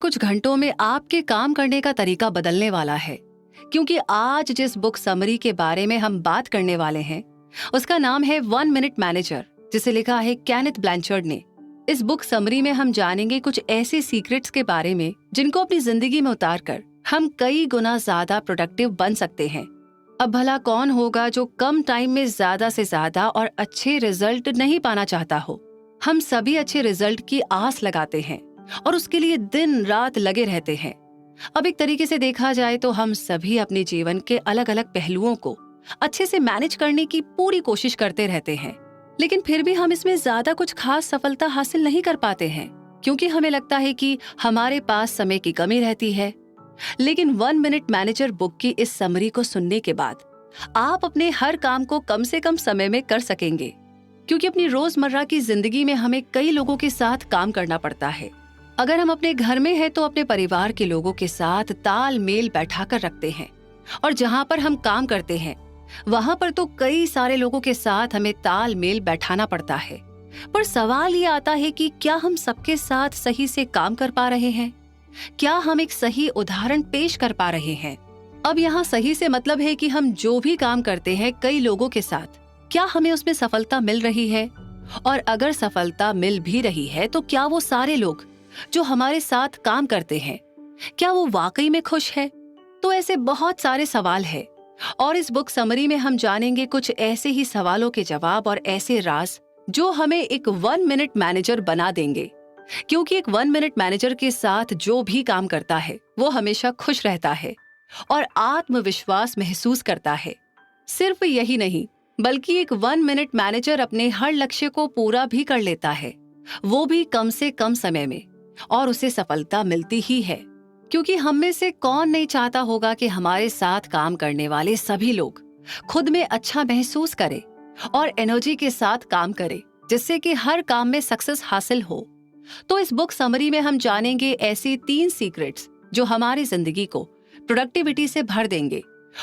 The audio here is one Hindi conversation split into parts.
कुछ घंटों में आपके काम करने का तरीका बदलने वाला है, क्योंकि आज जिस बुक समरी के बारे में हम बात करने वाले हैं उसका नाम है 1 मिनट मैनेजर, जिसे लिखा है केनेथ ब्लैंचर्ड ने। इस बुक समरी में हम जानेंगे कुछ ऐसे सीक्रेट्स के बारे में जिनको अपनी जिंदगी में उतारकर हम कई गुना ज्यादा प्रोडक्टिव बन सकते हैं। अब भला कौन होगा जो कम टाइम में ज्यादा से ज्यादा और अच्छे रिजल्ट नहीं पाना चाहता हो। हम सभी अच्छे रिजल्ट की आस लगाते हैं और उसके लिए दिन रात लगे रहते हैं। अब एक तरीके से देखा जाए तो हम सभी अपने जीवन के अलग अलग पहलुओं को अच्छे से मैनेज करने की पूरी कोशिश करते रहते हैं, लेकिन फिर भी हम इसमें ज्यादा कुछ खास सफलता हासिल नहीं कर पाते हैं, क्योंकि हमें लगता है कि हमारे पास समय की कमी रहती है। लेकिन 1 मिनट मैनेजर बुक की इस समरी को सुनने के बाद आप अपने हर काम को कम से कम समय में कर सकेंगे, क्योंकि अपनी रोजमर्रा की जिंदगी में हमें कई लोगों के साथ काम करना पड़ता है। अगर हम अपने घर में हैं तो अपने परिवार के लोगों के साथ तालमेल बैठाकर रखते हैं, और जहां पर हम काम करते हैं वहां पर तो कई सारे लोगों के साथ हमें तालमेल बैठाना पड़ता है। पर सवाल ये आता है कि क्या हम सबके साथ सही से काम कर पा रहे हैं? क्या हम एक सही उदाहरण पेश कर पा रहे हैं? अब यहाँ सही से मतलब है कि हम जो भी काम करते हैं कई लोगों के साथ, क्या हमें उसमें सफलता मिल रही है? और अगर सफलता मिल भी रही है तो क्या वो सारे लोग जो हमारे साथ काम करते हैं, क्या वो वाकई में खुश है? तो ऐसे बहुत सारे सवाल हैं, और इस बुक समरी में हम जानेंगे कुछ ऐसे ही सवालों के जवाब और ऐसे राज जो हमें एक 1 मिनट मैनेजर बना देंगे। क्योंकि एक 1 मिनट मैनेजर के साथ जो भी काम करता है वो हमेशा खुश रहता है और आत्मविश्वास महसूस करता है। सिर्फ यही नहीं, बल्कि एक 1 मिनट मैनेजर अपने हर लक्ष्य को पूरा भी कर लेता है, वो भी कम से कम समय में, और उसे सफलता मिलती ही है। क्योंकि हम में से कौन नहीं चाहता होगा कि हमारे साथ काम करने वाले सभी लोग खुद में अच्छा महसूस करें और एनर्जी के साथ काम करें, जिससे कि हर काम में सक्सेस हासिल हो। तो इस बुक समरी में हम जानेंगे ऐसी 3 सीक्रेट्स जो हमारी जिंदगी को प्रोडक्टिविटी से भर देंगे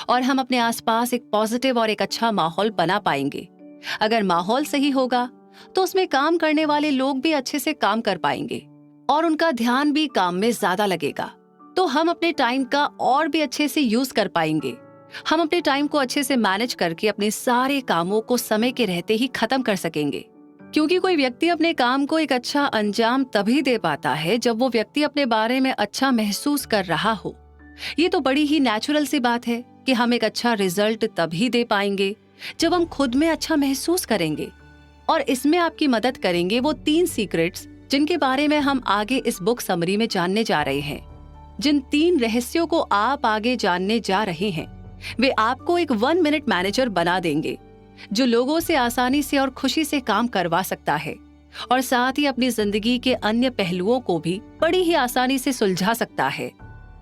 और हम अपने आसपास एक पॉजिटिव और एक अच्छा माहौल बना पाएंगे। अगर माहौल सही होगा तो उसमें काम करने वाले लोग भी अच्छे से काम कर पाएंगे और उनका ध्यान भी काम में ज्यादा लगेगा। तो हम अपने टाइम का और भी अच्छे से यूज कर पाएंगे। हम अपने टाइम को अच्छे से मैनेज करके अपने सारे कामों को समय के रहते ही खत्म कर सकेंगे। क्योंकि कोई व्यक्ति अपने काम को एक अच्छा अंजाम तभी दे पाता है जब वो व्यक्ति अपने बारे में अच्छा महसूस कर रहा हो। ये तो बड़ी ही नेचुरल सी बात है कि हम एक अच्छा रिजल्ट तभी दे पाएंगे जब हम खुद में अच्छा महसूस करेंगे। और इसमें आपकी मदद करेंगे वो 3 सीक्रेट्स जिनके बारे में हम आगे इस बुक समरी में जानने जा रहे हैं। जिन 3 रहस्यों को आप आगे जानने जा रहे हैं वे आपको एक 1 मिनट मैनेजर बना देंगे, जो लोगों से आसानी से और खुशी से काम करवा सकता है और साथ ही अपनी जिंदगी के अन्य पहलुओं को भी बड़ी ही आसानी से सुलझा सकता है।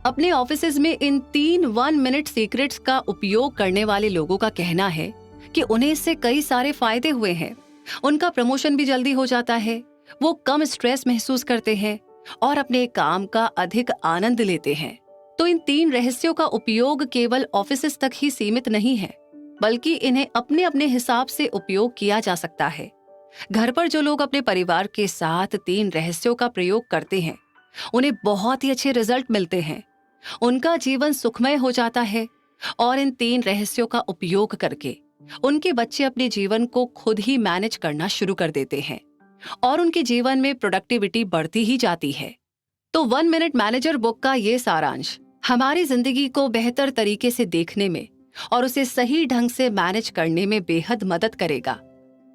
अपने ऑफिसेज में इन 3 1 मिनट सीक्रेट्स का उपयोग करने वाले लोगों का कहना है कि उन्हें इससे कई सारे फायदे हुए हैं। उनका प्रमोशन भी जल्दी हो जाता है, वो कम स्ट्रेस महसूस करते हैं और अपने काम का अधिक आनंद लेते हैं। तो इन 3 रहस्यों का उपयोग केवल ऑफिसेज तक ही सीमित नहीं है, बल्कि इन्हें अपने अपने हिसाब से उपयोग किया जा सकता है। घर पर जो लोग अपने परिवार के साथ 3 रहस्यों का प्रयोग करते हैं उन्हें बहुत ही अच्छे रिजल्ट मिलते हैं, उनका जीवन सुखमय हो जाता है। और इन 3 रहस्यों का उपयोग करके उनके बच्चे अपने जीवन को खुद ही मैनेज करना शुरू कर देते हैं और उनके जीवन में प्रोडक्टिविटी बढ़ती ही जाती है। तो 1 मिनट मैनेजर बुक का ये सारांश हमारी जिंदगी को बेहतर तरीके से देखने में और उसे सही ढंग से मैनेज करने में बेहद मदद करेगा।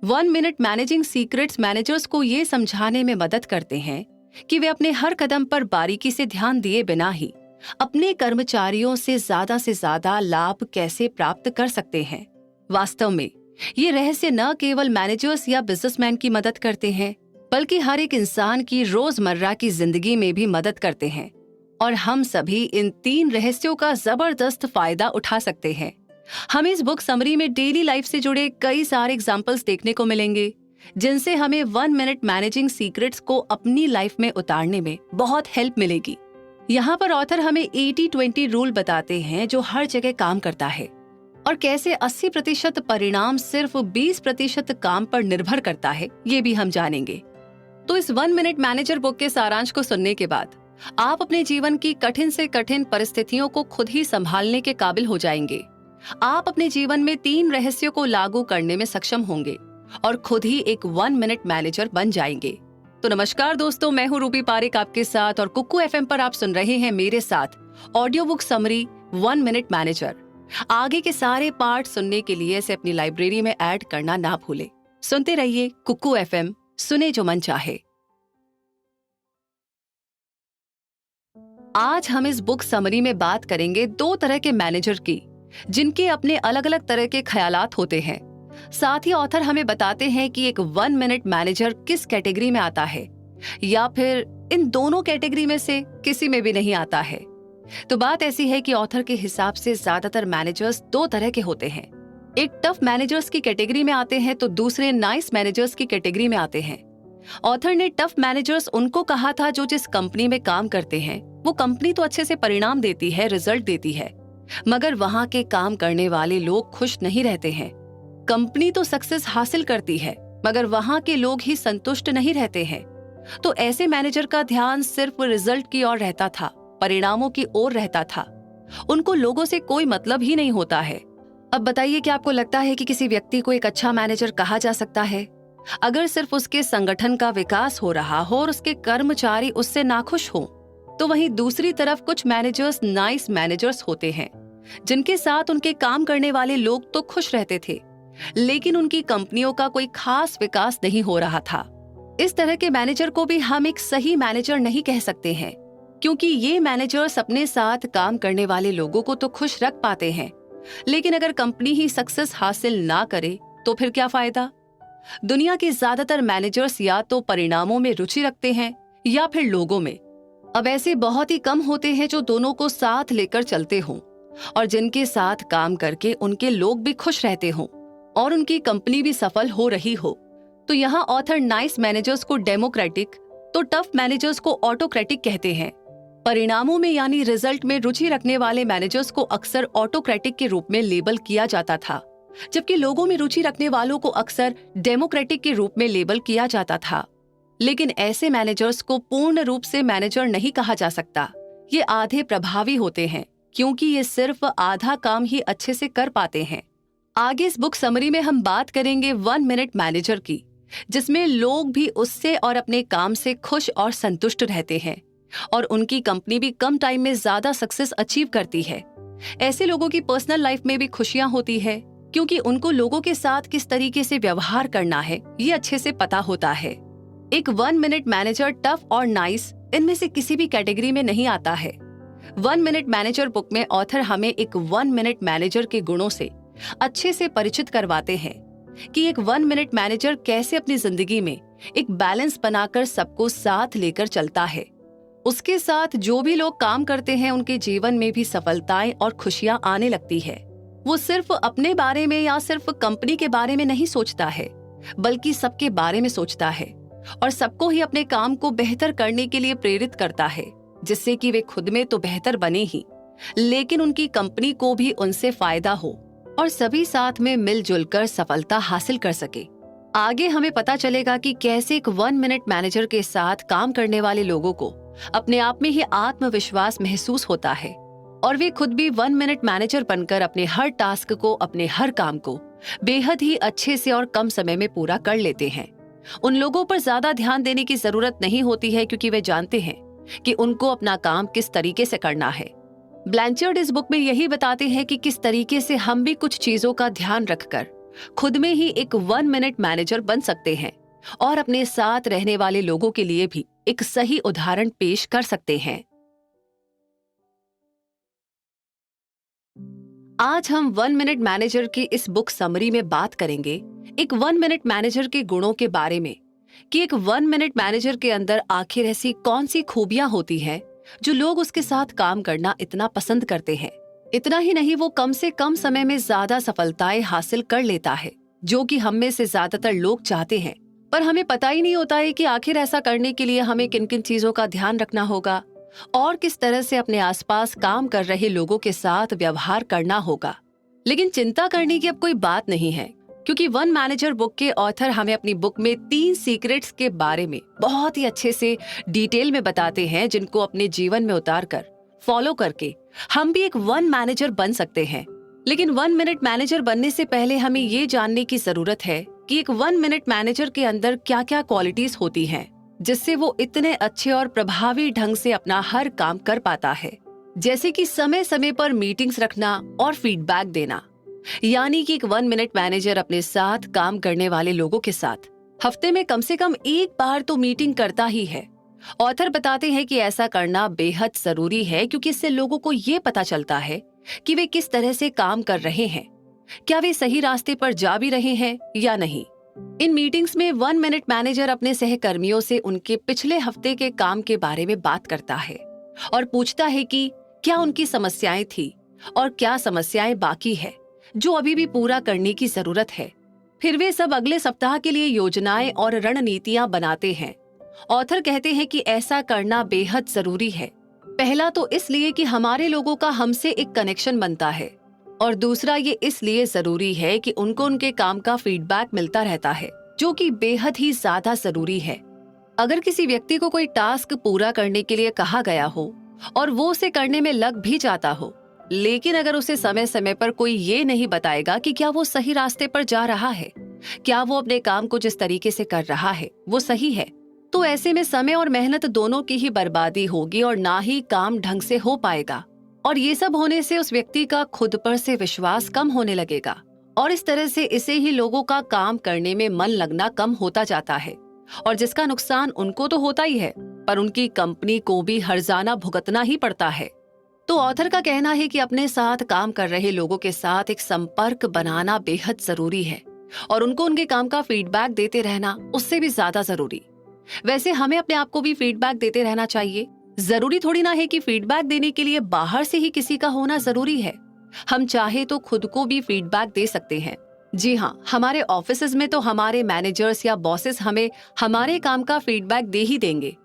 1 मिनट मैनेजिंग सीक्रेट्स मैनेजर्स को ये समझाने में मदद करते हैं कि वे अपने हर कदम पर बारीकी से ध्यान दिए बिना ही अपने कर्मचारियों से ज्यादा लाभ कैसे प्राप्त कर सकते हैं। वास्तव में ये रहस्य न केवल मैनेजर्स या बिजनेसमैन की मदद करते हैं, बल्कि हर एक इंसान की रोजमर्रा की जिंदगी में भी मदद करते हैं। और हम सभी इन 3 रहस्यों का जबरदस्त फायदा उठा सकते हैं। हमें इस बुक समरी में डेली लाइफ से जुड़े कई सारे एग्जाम्पल्स देखने को मिलेंगे, जिनसे हमें 1 मिनट मैनेजिंग सीक्रेट्स को अपनी लाइफ में उतारने में बहुत हेल्प मिलेगी। यहाँ पर ऑथर हमें 80-20 रूल बताते हैं जो हर जगह काम करता है, और कैसे 80% परिणाम सिर्फ 20% काम पर निर्भर करता है, ये भी हम जानेंगे। तो इस 1 मिनट मैनेजर बुक के सारांश को सुनने के बाद आप अपने जीवन की कठिन से कठिन परिस्थितियों को खुद ही संभालने के काबिल हो जाएंगे। आप अपने जीवन में 3 रहस्यों को लागू करने में सक्षम होंगे और खुद ही एक 1 मिनट मैनेजर बन जाएंगे। तो नमस्कार दोस्तों, मैं हूँ रूबी पारिक आपके साथ और कुक्कू एफएम पर आप सुन रहे हैं मेरे साथ audio book summary 1 minute manager. आगे के सारे पार्ट सुनने के लिए इसे अपनी लाइब्रेरी में ऐड करना ना भूलें। सुनते रहिए कुक्कू एफएम, सुने जो मन चाहे। आज हम इस बुक समरी में बात करेंगे 2 तरह के मैनेजर की, जिनके अपने अलग अलग तरह के ख्यालात होते हैं। साथ ही ऑथर हमें बताते हैं कि एक 1 मिनट मैनेजर किस कैटेगरी में आता है या फिर इन दोनों कैटेगरी में से किसी में भी नहीं आता है। तो बात ऐसी है कि ऑथर के हिसाब से ज्यादातर मैनेजर्स 2 तरह के होते हैं। एक टफ मैनेजर्स की कैटेगरी में आते हैं तो दूसरे नाइस मैनेजर्स की कैटेगरी में आते हैं। ऑथर ने टफ मैनेजर्स उनको कहा था जो जिस कंपनी में काम करते हैं वो कंपनी तो अच्छे से परिणाम देती है, रिजल्ट देती है, मगर वहां के काम करने वाले लोग खुश नहीं रहते हैं। कंपनी तो सक्सेस हासिल करती है मगर वहां के लोग ही संतुष्ट नहीं रहते हैं। तो ऐसे मैनेजर का ध्यान सिर्फ रिजल्ट की ओर रहता था, परिणामों की ओर रहता था। उनको लोगों से कोई मतलब ही नहीं होता है। अब बताइए कि आपको लगता है कि किसी व्यक्ति को एक अच्छा मैनेजर कहा जा सकता है अगर सिर्फ उसके संगठन का विकास हो रहा हो और उसके कर्मचारी उससे नाखुश हो? तो वहीं दूसरी तरफ कुछ मैनेजर्स नाइस मैनेजर्स होते हैं, जिनके साथ उनके काम करने वाले लोग तो खुश रहते थे लेकिन उनकी कंपनियों का कोई खास विकास नहीं हो रहा था। इस तरह के मैनेजर को भी हम एक सही मैनेजर नहीं कह सकते हैं, क्योंकि ये मैनेजर्स अपने साथ काम करने वाले लोगों को तो खुश रख पाते हैं, लेकिन अगर कंपनी ही सक्सेस हासिल ना करे तो फिर क्या फायदा? दुनिया के ज्यादातर मैनेजर्स या तो परिणामों में रुचि रखते हैं या फिर लोगों में। अब ऐसे बहुत ही कम होते हैं जो दोनों को साथ लेकर चलते हों और जिनके साथ काम करके उनके लोग भी खुश रहते हों और उनकी कंपनी भी सफल हो रही हो। तो यहाँ ऑथर नाइस मैनेजर्स को डेमोक्रेटिक तो टफ मैनेजर्स को ऑटोक्रेटिक कहते हैं। परिणामों में यानी रिजल्ट में रुचि रखने वाले मैनेजर्स को अक्सर ऑटोक्रेटिक के रूप में लेबल किया जाता था, जबकि लोगों में रुचि रखने वालों को अक्सर डेमोक्रेटिक के रूप में लेबल किया जाता था। लेकिन ऐसे मैनेजर्स को पूर्ण रूप से मैनेजर नहीं कहा जा सकता। ये आधे प्रभावी होते हैं क्योंकि ये सिर्फ आधा काम ही अच्छे से कर पाते हैं। आगे इस बुक समरी में हम बात करेंगे 1 मिनट मैनेजर की, जिसमें लोग भी उससे और अपने काम से खुश और संतुष्ट रहते हैं और उनकी कंपनी भी कम टाइम में ज्यादा सक्सेस अचीव करती है। ऐसे लोगों की पर्सनल लाइफ में भी खुशियां होती है क्योंकि उनको लोगों के साथ किस तरीके से व्यवहार करना है ये अच्छे से पता होता है। एक 1 मिनट मैनेजर टफ और नाइस इनमें से किसी भी कैटेगरी में नहीं आता है। 1 मिनट मैनेजर बुक में ऑथर हमें एक 1 मिनट मैनेजर के गुणों से अच्छे से परिचित करवाते हैं कि एक 1 मिनट मैनेजर कैसे अपनी जिंदगी में एक बैलेंस बनाकर सबको साथ लेकर चलता है। उसके साथ जो भी लोग काम करते हैं उनके जीवन में भी सफलताएं और खुशियां आने लगती है। वो सिर्फ अपने बारे में या सिर्फ कंपनी के बारे में नहीं सोचता है, बल्कि सबके बारे में सोचता है और सबको ही अपने काम को बेहतर करने के लिए प्रेरित करता है, जिससे कि वे खुद में तो बेहतर बने ही, लेकिन उनकी कंपनी को भी उनसे फायदा हो और सभी साथ में मिलजुल कर सफलता हासिल कर सके। आगे हमें पता चलेगा कि कैसे एक 1 मिनट मैनेजर के साथ काम करने वाले लोगों को अपने आप में ही आत्मविश्वास महसूस होता है और वे खुद भी 1 मिनट मैनेजर बनकर अपने हर टास्क को, अपने हर काम को बेहद ही अच्छे से और कम समय में पूरा कर लेते हैं। उन लोगों पर ज्यादा ध्यान देने की जरूरत नहीं होती है क्योंकि वे जानते हैं कि उनको अपना काम किस तरीके से करना है। ब्लैंचर्ड इस बुक में यही बताते हैं कि किस तरीके से हम भी कुछ चीजों का ध्यान रखकर खुद में ही एक 1 मिनट मैनेजर बन सकते हैं और अपने साथ रहने वाले लोगों के लिए भी एक सही उदाहरण पेश कर सकते हैं। आज हम 1 मिनट मैनेजर की इस बुक समरी में बात करेंगे एक 1 मिनट मैनेजर के गुणों के बारे में कि एक 1 मिनट मैनेजर के अंदर आखिर ऐसी कौन सी खूबियां होती हैं जो लोग उसके साथ काम करना इतना पसंद करते हैं। इतना ही नहीं, वो कम से कम समय में ज्यादा सफलताएं हासिल कर लेता है, जो कि हम में से ज्यादातर लोग चाहते हैं, पर हमें पता ही नहीं होता है कि आखिर ऐसा करने के लिए हमें किन किन चीजों का ध्यान रखना होगा और किस तरह से अपने आसपास काम कर रहे लोगों के साथ व्यवहार करना होगा। लेकिन चिंता करने की अब कोई बात नहीं है, क्योंकि वन मैनेजर बुक के ऑथर हमें अपनी बुक में 3 सीक्रेट्स के बारे में बहुत ही अच्छे से डिटेल में बताते हैं, जिनको अपने जीवन में उतार कर फॉलो करके हम भी एक वन मैनेजर बन सकते हैं। लेकिन 1 मिनट मैनेजर बनने से पहले हमें ये जानने की जरूरत है कि एक 1 मिनट मैनेजर के अंदर क्या क्या क्वालिटीज होती हैं, जिससे वो इतने अच्छे और प्रभावी ढंग से अपना हर काम कर पाता है। जैसे कि समय समय पर मीटिंग्स रखना और फीडबैक देना, यानी कि एक 1 मिनट मैनेजर अपने साथ काम करने वाले लोगों के साथ हफ्ते में कम से कम एक बार तो मीटिंग करता ही है। ऑथर बताते हैं कि ऐसा करना बेहद जरूरी है, क्योंकि इससे लोगों को ये पता चलता है कि वे किस तरह से काम कर रहे हैं, क्या वे सही रास्ते पर जा भी रहे हैं या नहीं। इन मीटिंग्स में 1 मिनट मैनेजर अपने सहकर्मियों से उनके पिछले हफ्ते के काम के बारे में बात करता है और पूछता है कि क्या उनकी समस्याएं थी और क्या समस्याएं बाकी है जो अभी भी पूरा करने की जरूरत है। फिर वे सब अगले सप्ताह के लिए योजनाएं और रणनीतियां बनाते हैं। ऑथर कहते हैं कि ऐसा करना बेहद जरूरी है। पहला तो इसलिए कि हमारे लोगों का हमसे एक कनेक्शन बनता है, और दूसरा ये इसलिए जरूरी है कि उनको उनके काम का फीडबैक मिलता रहता है, जो कि बेहद ही ज्यादा जरूरी है। अगर किसी व्यक्ति को कोई टास्क पूरा करने के लिए कहा गया हो और वो उसे करने में लग भी जाता हो, लेकिन अगर उसे समय समय पर कोई ये नहीं बताएगा कि क्या वो सही रास्ते पर जा रहा है, क्या वो अपने काम को जिस तरीके से कर रहा है वो सही है, तो ऐसे में समय और मेहनत दोनों की ही बर्बादी होगी और ना ही काम ढंग से हो पाएगा। और ये सब होने से उस व्यक्ति का खुद पर से विश्वास कम होने लगेगा, और इस तरह से इसे ही लोगों का काम करने में मन लगना कम होता जाता है, और जिसका नुकसान उनको तो होता ही है, पर उनकी कंपनी को भी हर्जाना भुगतना ही पड़ता है। तो ऑथर का कहना है कि अपने साथ काम कर रहे लोगों के साथ एक संपर्क बनाना बेहद जरूरी है, और उनको उनके काम का फीडबैक देते रहना उससे भी ज्यादा जरूरी। वैसे हमें अपने आप को भी फीडबैक देते रहना चाहिए। जरूरी थोड़ी ना है कि फीडबैक देने के लिए बाहर से ही किसी का होना जरूरी है। हम चाहे तो खुद को भी फीडबैक दे सकते हैं। जी हाँ, हमारे ऑफिसेज में तो हमारे मैनेजर्स या बॉसेस हमें हमारे काम का फीडबैक दे ही देंगे,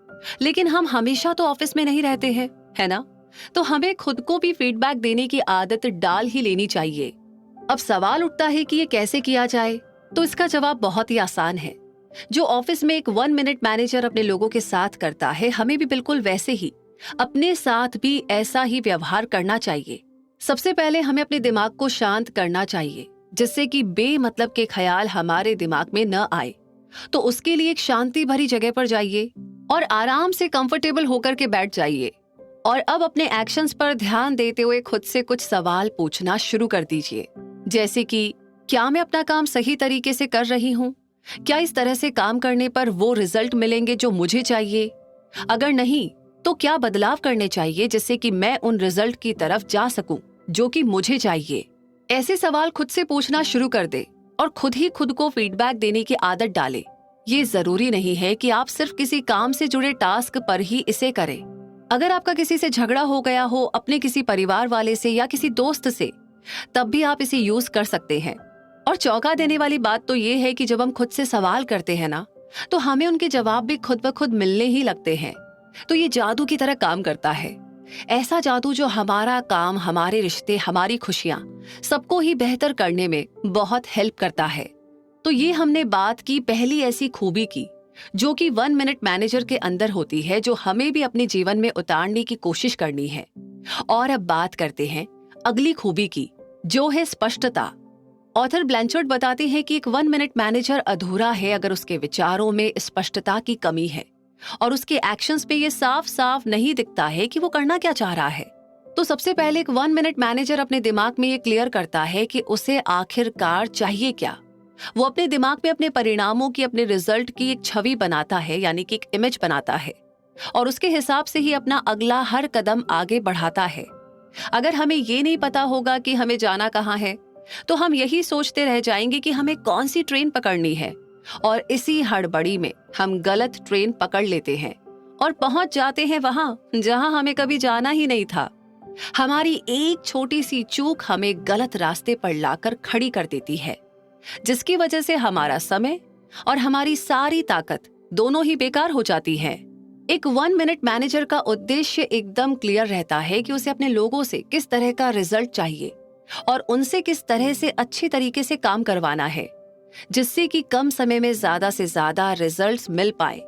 लेकिन हम हमेशा तो ऑफिस में नहीं रहते हैं, है ना? तो हमें खुद को भी फीडबैक देने की आदत डाल ही लेनी चाहिए। अब सवाल उठता है कि ये कैसे किया जाए, तो इसका जवाब बहुत ही आसान है। जो ऑफिस में एक 1 मिनट मैनेजर अपने लोगों के साथ करता है, हमें भी बिल्कुल वैसे ही अपने साथ भी ऐसा ही व्यवहार करना चाहिए। सबसे पहले हमें अपने दिमाग को शांत करना चाहिए, जिससे कि बेमतलब के ख्याल हमारे दिमाग में न आए। तो उसके लिए एक शांति भरी जगह पर जाइए और आराम से कंफर्टेबल होकर के बैठ जाइए, और अब अपने एक्शंस पर ध्यान देते हुए खुद से कुछ सवाल पूछना शुरू कर दीजिए, जैसे कि क्या मैं अपना काम सही तरीके से कर रही हूँ? क्या इस तरह से काम करने पर वो रिजल्ट मिलेंगे जो मुझे चाहिए? अगर नहीं, तो क्या बदलाव करने चाहिए जिससे कि मैं उन रिजल्ट की तरफ जा सकूं जो कि मुझे चाहिए? ऐसे सवाल खुद से पूछना शुरू कर दे और खुद ही खुद को फीडबैक देने की आदत डाले। ये जरूरी नहीं है कि आप सिर्फ किसी काम से जुड़े टास्क पर ही इसे करें। अगर आपका किसी से झगड़ा हो गया हो, अपने किसी परिवार वाले से या किसी दोस्त से, तब भी आप इसे यूज कर सकते हैं। और चौंका देने वाली बात तो ये है कि जब हम खुद से सवाल करते हैं ना, तो हमें उनके जवाब भी खुद ब खुद मिलने ही लगते हैं। तो ये जादू की तरह काम करता है, ऐसा जादू जो हमारा काम, हमारे रिश्ते, हमारी खुशियां सबको ही बेहतर करने में बहुत हेल्प करता है। तो ये हमने बात की पहली ऐसी खूबी की जो कि 1 मिनट मैनेजर के अंदर होती है, जो हमें भी अपने जीवन में उतारने की कोशिश करनी है। और अब बात करते हैं अगली खूबी की, जो है स्पष्टता। ऑथर ब्लैंचर्ड बताते हैं कि एक 1 मिनट मैनेजर अधूरा है अगर उसके विचारों में स्पष्टता की कमी है और उसके एक्शंस पे ये साफ साफ नहीं दिखता है कि वो करना क्या चाह रहा है। तो सबसे पहले एक 1 मिनट मैनेजर अपने दिमाग में ये क्लियर करता है कि उसे आखिरकार चाहिए क्या। वो अपने दिमाग में अपने परिणामों की, अपने रिजल्ट की एक छवि बनाता है, यानी कि एक इमेज बनाता है, और उसके हिसाब से ही अपना अगला हर कदम आगे बढ़ाता है। अगर हमें ये नहीं पता होगा कि हमें जाना कहाँ है, तो हम यही सोचते रह जाएंगे कि हमें कौन सी ट्रेन पकड़नी है, और इसी हड़बड़ी में हम गलत ट्रेन पकड़ लेते हैं और पहुंच जाते हैं वहां जहां हमें कभी जाना ही नहीं था। हमारी एक छोटी सी चूक हमें गलत रास्ते पर लाकर खड़ी कर देती है, जिसकी वजह से हमारा समय और हमारी सारी ताकत दोनों ही बेकार हो जाती है। एक 1 मिनट मैनेजर का उद्देश्य एकदम क्लियर रहता है कि उसे अपने लोगों से किस तरह का रिजल्ट चाहिए और उनसे किस तरह से अच्छी तरीके से काम करवाना है। जिससे कि कम समय में ज्यादा से ज्यादा रिजल्ट्स मिल पाए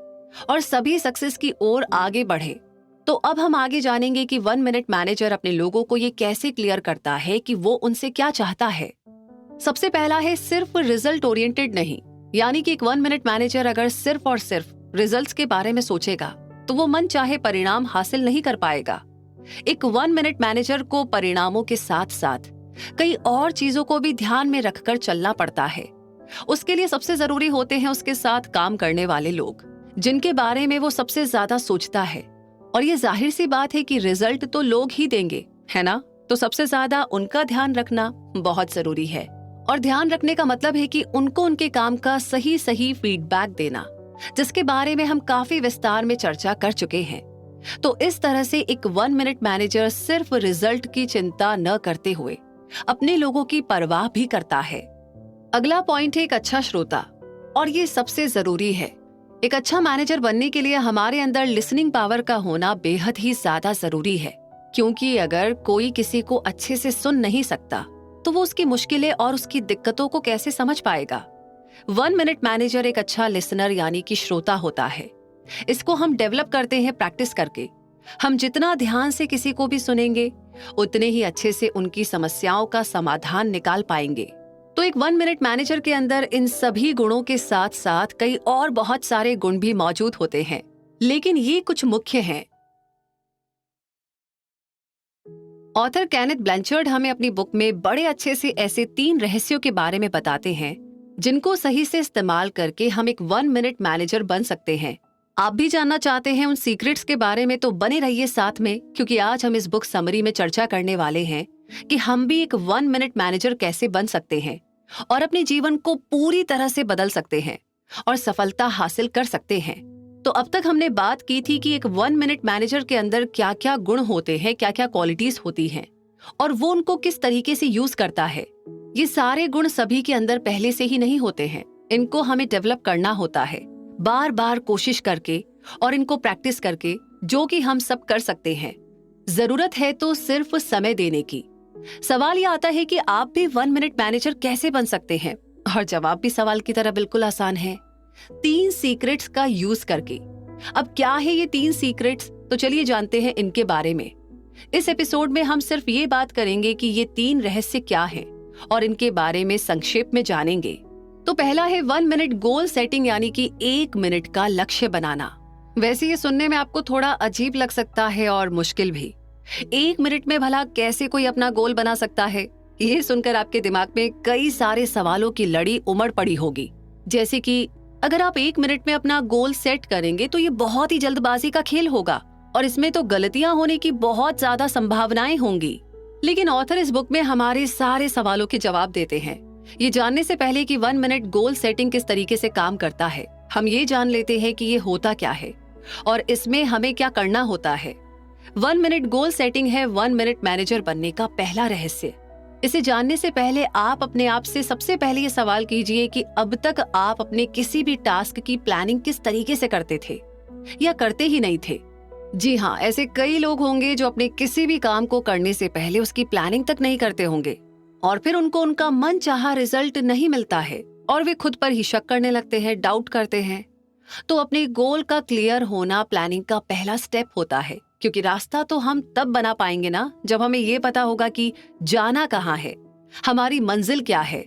और सभी सक्सेस की ओर आगे बढ़े। तो अब हम आगे जानेंगे कि 1 मिनट मैनेजर अपने लोगों को ये कैसे क्लियर करता है कि वो उनसे क्या चाहता है। सबसे पहला है सिर्फ रिजल्ट ओरिएंटेड नहीं, यानी कि एक 1 मिनट मैनेजर अगर सिर्फ और सिर्फ रिजल्ट्स के बारे में सोचेगा तो वो मन चाहे परिणाम हासिल नहीं कर पाएगा। एक 1 मिनट मैनेजर को परिणामों के साथ साथ कई और चीजों को भी ध्यान में रखकर चलना पड़ता है। उसके लिए सबसे जरूरी होते हैं उसके साथ काम करने वाले लोग, जिनके बारे में वो सबसे ज्यादा सोचता है। और ये जाहिर सी बात है कि रिजल्ट तो लोग ही देंगे, है ना? तो सबसे ज्यादा उनका ध्यान रखना बहुत जरूरी है। और ध्यान रखने का मतलब है कि उनको उनके काम का सही सही फीडबैक देना, जिसके बारे में हम काफी विस्तार में चर्चा कर चुके हैं। तो इस तरह से एक 1 मिनट मैनेजर सिर्फ रिजल्ट की चिंता न करते हुए अपने लोगों की परवाह भी करता है। अगला पॉइंट है एक अच्छा श्रोता, और ये सबसे जरूरी है। एक अच्छा मैनेजर बनने के लिए हमारे अंदर लिसनिंग पावर का होना बेहद ही ज्यादा जरूरी है, क्योंकि अगर कोई किसी को अच्छे से सुन नहीं सकता तो वो उसकी मुश्किलें और उसकी दिक्कतों को कैसे समझ पाएगा। 1 मिनट मैनेजर एक अच्छा लिसनर यानी कि श्रोता होता है। इसको हम डेवलप करते हैं प्रैक्टिस करके। हम जितना ध्यान से किसी को भी सुनेंगे उतने ही अच्छे से उनकी समस्याओं का समाधान निकाल पाएंगे। तो एक 1 मिनट मैनेजर के अंदर इन सभी गुणों के साथ साथ कई और बहुत सारे गुण भी मौजूद होते हैं, लेकिन ये कुछ मुख्य हैं। ऑथर केनेथ ब्लैंचर्ड हमें अपनी बुक में बड़े अच्छे से ऐसे 3 रहस्यों के बारे में बताते हैं, जिनको सही से इस्तेमाल करके हम एक 1 मिनट मैनेजर बन सकते हैं। आप भी जानना चाहते हैं उन सीक्रेट्स के बारे में, तो बने रहिए साथ में, क्योंकि आज हम इस बुक समरी में चर्चा करने वाले हैं कि हम भी एक 1 मिनट मैनेजर कैसे बन सकते हैं और अपने जीवन को पूरी तरह से बदल सकते हैं और सफलता हासिल कर सकते हैं। तो अब तक हमने बात की थी कि एक 1 मिनट मैनेजर के अंदर क्या क्या गुण होते हैं, क्या क्या क्वालिटीज होती हैं और वो उनको किस तरीके से यूज करता है। ये सारे गुण सभी के अंदर पहले से ही नहीं होते हैं, इनको हमें डेवलप करना होता है बार बार कोशिश करके और इनको प्रैक्टिस करके, जो कि हम सब कर सकते हैं। जरूरत है तो सिर्फ समय देने की। सवाल ये आता है कि आप भी 1 मिनट मैनेजर कैसे बन सकते हैं, और जवाब भी सवाल की तरह बिल्कुल आसान है, 3 सीक्रेट्स का यूज करके। अब क्या है ये 3 सीक्रेट्स, तो चलिए जानते हैं इनके बारे में। इस एपिसोड में हम सिर्फ ये बात करेंगे कि ये 3 रहस्य क्या हैं और इनके बारे में संक्षेप में जानेंगे। तो पहला है 1 मिनट गोल सेटिंग, यानी कि 1 मिनट का लक्ष्य बनाना। वैसे ये सुनने में आपको थोड़ा अजीब लग सकता है और मुश्किल भी। 1 मिनट में भला कैसे कोई अपना गोल बना सकता है? ये सुनकर आपके दिमाग में कई सारे सवालों की लड़ी उमड़ पड़ी होगी, जैसे कि अगर आप 1 मिनट में अपना गोल सेट करेंगे तो ये बहुत ही जल्दबाजी का खेल होगा और इसमें तो गलतियां होने की बहुत ज्यादा संभावनाएं होंगी। लेकिन ऑथर इस बुक में हमारे सारे सवालों के जवाब देते हैं। ये जानने से पहले कि 1 मिनट गोल सेटिंग किस तरीके से काम करता है, हम ये जान लेते हैं कि ये होता क्या है और इसमें हमें क्या करना होता है। 1 मिनट गोल सेटिंग है 1 मिनट मैनेजर बनने का पहला रहस्य। इसे जानने से पहले आप अपने आप से सबसे पहले ये सवाल कीजिए कि अब तक आप अपने किसी भी टास्क की प्लानिंग किस तरीके से करते थे या करते ही नहीं थे। जी हाँ, ऐसे कई लोग होंगे जो अपने किसी भी काम को करने से पहले उसकी प्लानिंग तक नहीं करते होंगे और फिर उनको उनका मनचाहा रिजल्ट नहीं मिलता है और वे खुद पर ही शक करने लगते हैं, डाउट करते हैं। तो अपने गोल का क्लियर होना प्लानिंग का पहला स्टेप होता है, क्योंकि रास्ता तो हम तब बना पाएंगे ना जब हमें ये पता होगा कि जाना कहाँ है, हमारी मंजिल क्या है।